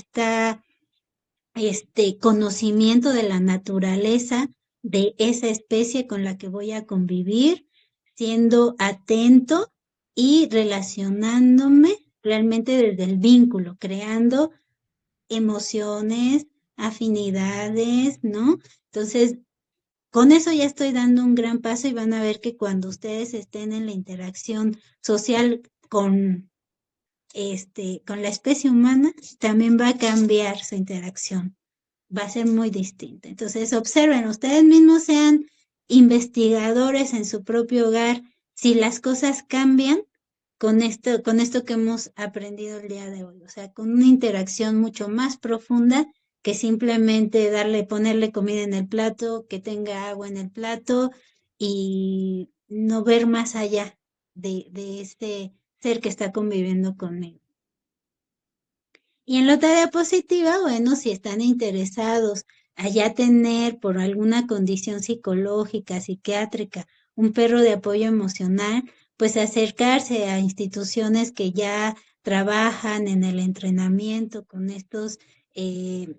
este conocimiento de la naturaleza de esa especie con la que voy a convivir, siendo atento y relacionándome realmente desde el vínculo, creando emociones, afinidades, ¿no? Entonces, con eso ya estoy dando un gran paso y van a ver que cuando ustedes estén en la interacción social con la especie humana, también va a cambiar su interacción, va a ser muy distinta. Entonces, observen, ustedes mismos sean investigadores en su propio hogar, si las cosas cambian con esto que hemos aprendido el día de hoy, o sea, con una interacción mucho más profunda que simplemente ponerle comida en el plato, que tenga agua en el plato y no ver más allá de este ser que está conviviendo conmigo. Y en la tarea positiva, bueno, si están interesados a ya tener por alguna condición psicológica, psiquiátrica, un perro de apoyo emocional, pues acercarse a instituciones que ya trabajan en el entrenamiento con estos eh,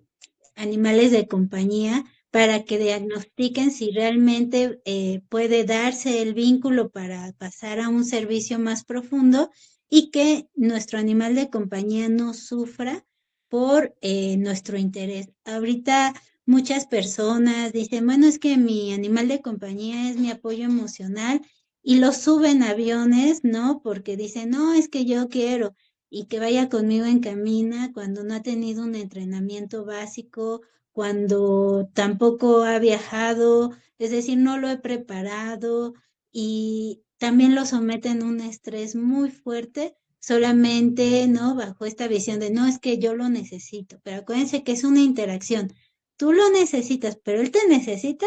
animales de compañía para que diagnostiquen si realmente puede darse el vínculo para pasar a un servicio más profundo y que nuestro animal de compañía no sufra por nuestro interés. Ahorita muchas personas dicen, bueno, es que mi animal de compañía es mi apoyo emocional y lo suben a aviones, ¿no? Porque dicen, no, es que yo quiero y que vaya conmigo en camina cuando no ha tenido un entrenamiento básico, cuando tampoco ha viajado, es decir, no lo he preparado y también lo someten a un estrés muy fuerte, solamente, ¿no? Bajo esta visión de, no, es que yo lo necesito, pero acuérdense que es una interacción. Tú lo necesitas, pero él te necesita,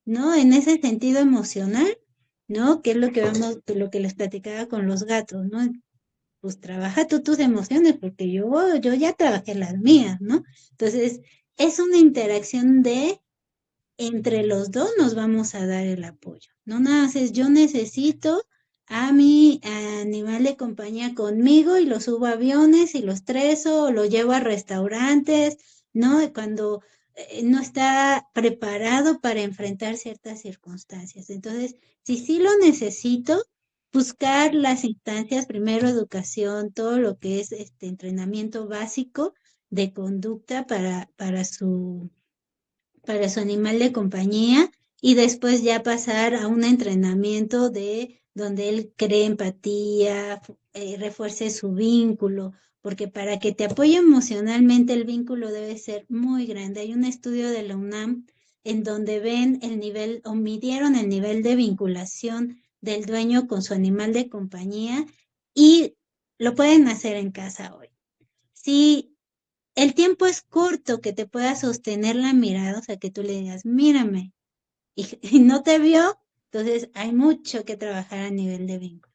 ¿no? En ese sentido emocional, ¿no? Que es lo que les platicaba con los gatos, ¿no? Pues trabaja tú tus emociones, porque yo ya trabajé las mías, ¿no? Entonces, es una interacción de entre los dos nos vamos a dar el apoyo. No nada más es yo necesito a mi animal de compañía conmigo y lo subo a aviones y lo estreso o lo llevo a restaurantes, ¿no? Cuando no está preparado para enfrentar ciertas circunstancias. Entonces, si sí lo necesito, buscar las instancias, primero educación, todo lo que es este entrenamiento básico de conducta para su animal de compañía y después ya pasar a un entrenamiento de donde él cree empatía, refuerce su vínculo, porque para que te apoye emocionalmente el vínculo debe ser muy grande. Hay un estudio de la UNAM en donde ven el nivel o midieron el nivel de vinculación del dueño con su animal de compañía y lo pueden hacer en casa hoy. Si el tiempo es corto que te pueda sostener la mirada, o sea, que tú le digas, mírame, y no te vio, entonces hay mucho que trabajar a nivel de vínculo.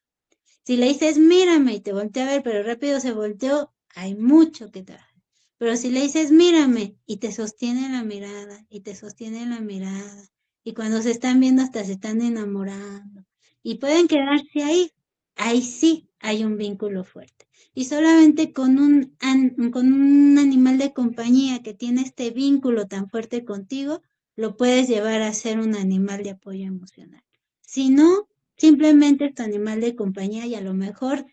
Si le dices, mírame, y te voltea a ver, pero rápido se volteó, hay mucho que trabajar. Pero si le dices, mírame, y te sostiene la mirada, y te sostiene la mirada, y cuando se están viendo hasta se están enamorando, y pueden quedarse ahí sí hay un vínculo fuerte. Y solamente con un animal de compañía que tiene este vínculo tan fuerte contigo, lo puedes llevar a ser un animal de apoyo emocional. Si no, simplemente es tu animal de compañía y a lo mejor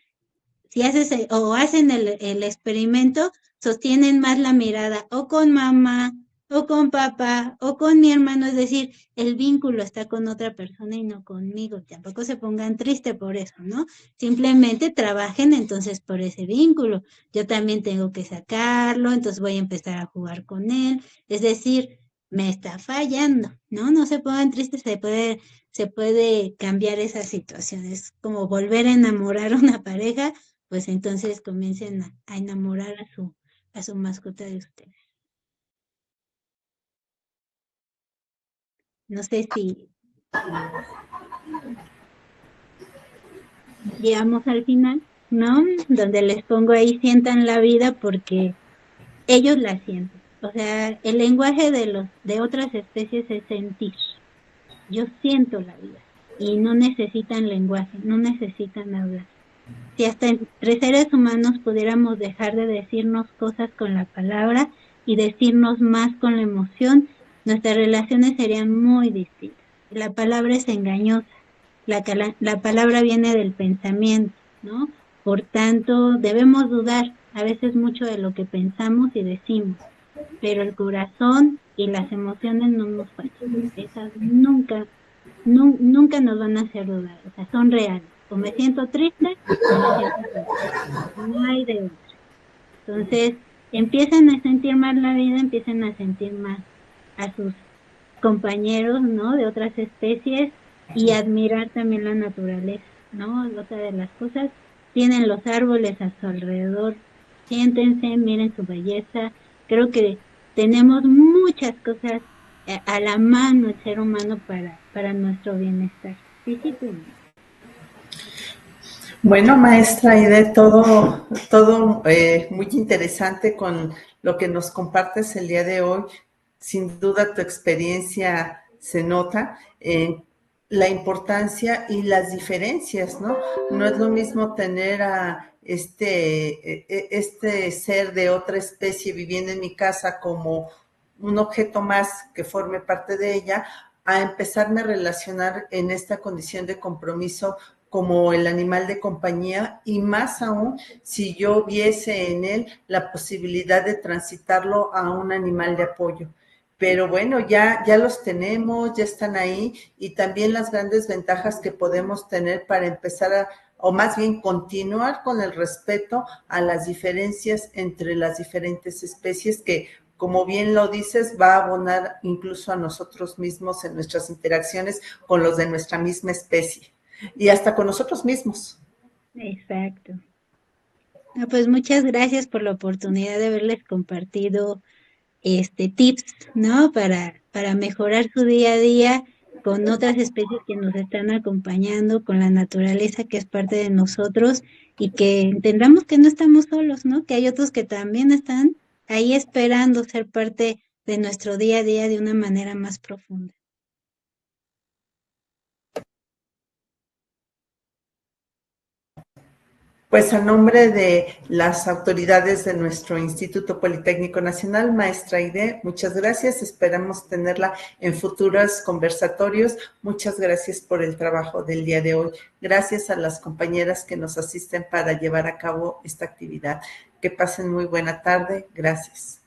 si hacen el experimento, sostienen más la mirada o con mamá o con papá o con mi hermano, es decir, el vínculo está con otra persona y no conmigo. Tampoco se pongan tristes por eso, ¿no? Simplemente trabajen entonces por ese vínculo. Yo también tengo que sacarlo, entonces voy a empezar a jugar con él. Es decir, me está fallando, ¿no? No se pongan tristes, se puede cambiar esa situación. Es como volver a enamorar a una pareja, pues entonces comiencen a enamorar a su mascota de ustedes. No sé si llegamos al final, ¿no? Donde les pongo ahí, sientan la vida porque ellos la sienten. O sea, el lenguaje de otras especies es sentir. Yo siento la vida y no necesitan lenguaje, no necesitan hablar. Si hasta entre seres humanos pudiéramos dejar de decirnos cosas con la palabra y decirnos más con la emoción, nuestras relaciones serían muy distintas. La palabra es engañosa, la palabra viene del pensamiento, ¿no? Por tanto, debemos dudar a veces mucho de lo que pensamos y decimos. pero el corazón y las emociones no nos fallan. Esas nunca nos van a hacer dudar, o sea, son reales. O me siento triste o me siento feliz. No hay de otra. Entonces, empiezan a sentir más la vida, empiezan a sentir más a sus compañeros, ¿no? De otras especies y admirar también la naturaleza, ¿no? Otra de las cosas, tienen los árboles a su alrededor, siéntense, miren su belleza. Creo que tenemos muchas cosas a la mano el ser humano para nuestro bienestar físico y mental. Bueno, maestra, y de todo muy interesante con lo que nos compartes el día de hoy. Sin duda tu experiencia se nota en la importancia y las diferencias, ¿no? No es lo mismo tener a este ser de otra especie viviendo en mi casa como un objeto más que forme parte de ella, a empezarme a relacionar en esta condición de compromiso como el animal de compañía y más aún si yo viese en él la posibilidad de transitarlo a un animal de apoyo. Pero bueno, ya los tenemos, ya están ahí y también las grandes ventajas que podemos tener para empezar o más bien continuar con el respeto a las diferencias entre las diferentes especies que, como bien lo dices, va a abonar incluso a nosotros mismos en nuestras interacciones con los de nuestra misma especie y hasta con nosotros mismos. Exacto. Ah, pues muchas gracias por la oportunidad de haberles compartido tips, ¿no? Para mejorar su día a día con otras especies que nos están acompañando, con la naturaleza que es parte de nosotros y que entendamos que no estamos solos, ¿no? Que hay otros que también están ahí esperando ser parte de nuestro día a día de una manera más profunda. Pues a nombre de las autoridades de nuestro Instituto Politécnico Nacional, maestra Aide, muchas gracias. Esperamos tenerla en futuros conversatorios. Muchas gracias por el trabajo del día de hoy. Gracias a las compañeras que nos asisten para llevar a cabo esta actividad. Que pasen muy buena tarde. Gracias.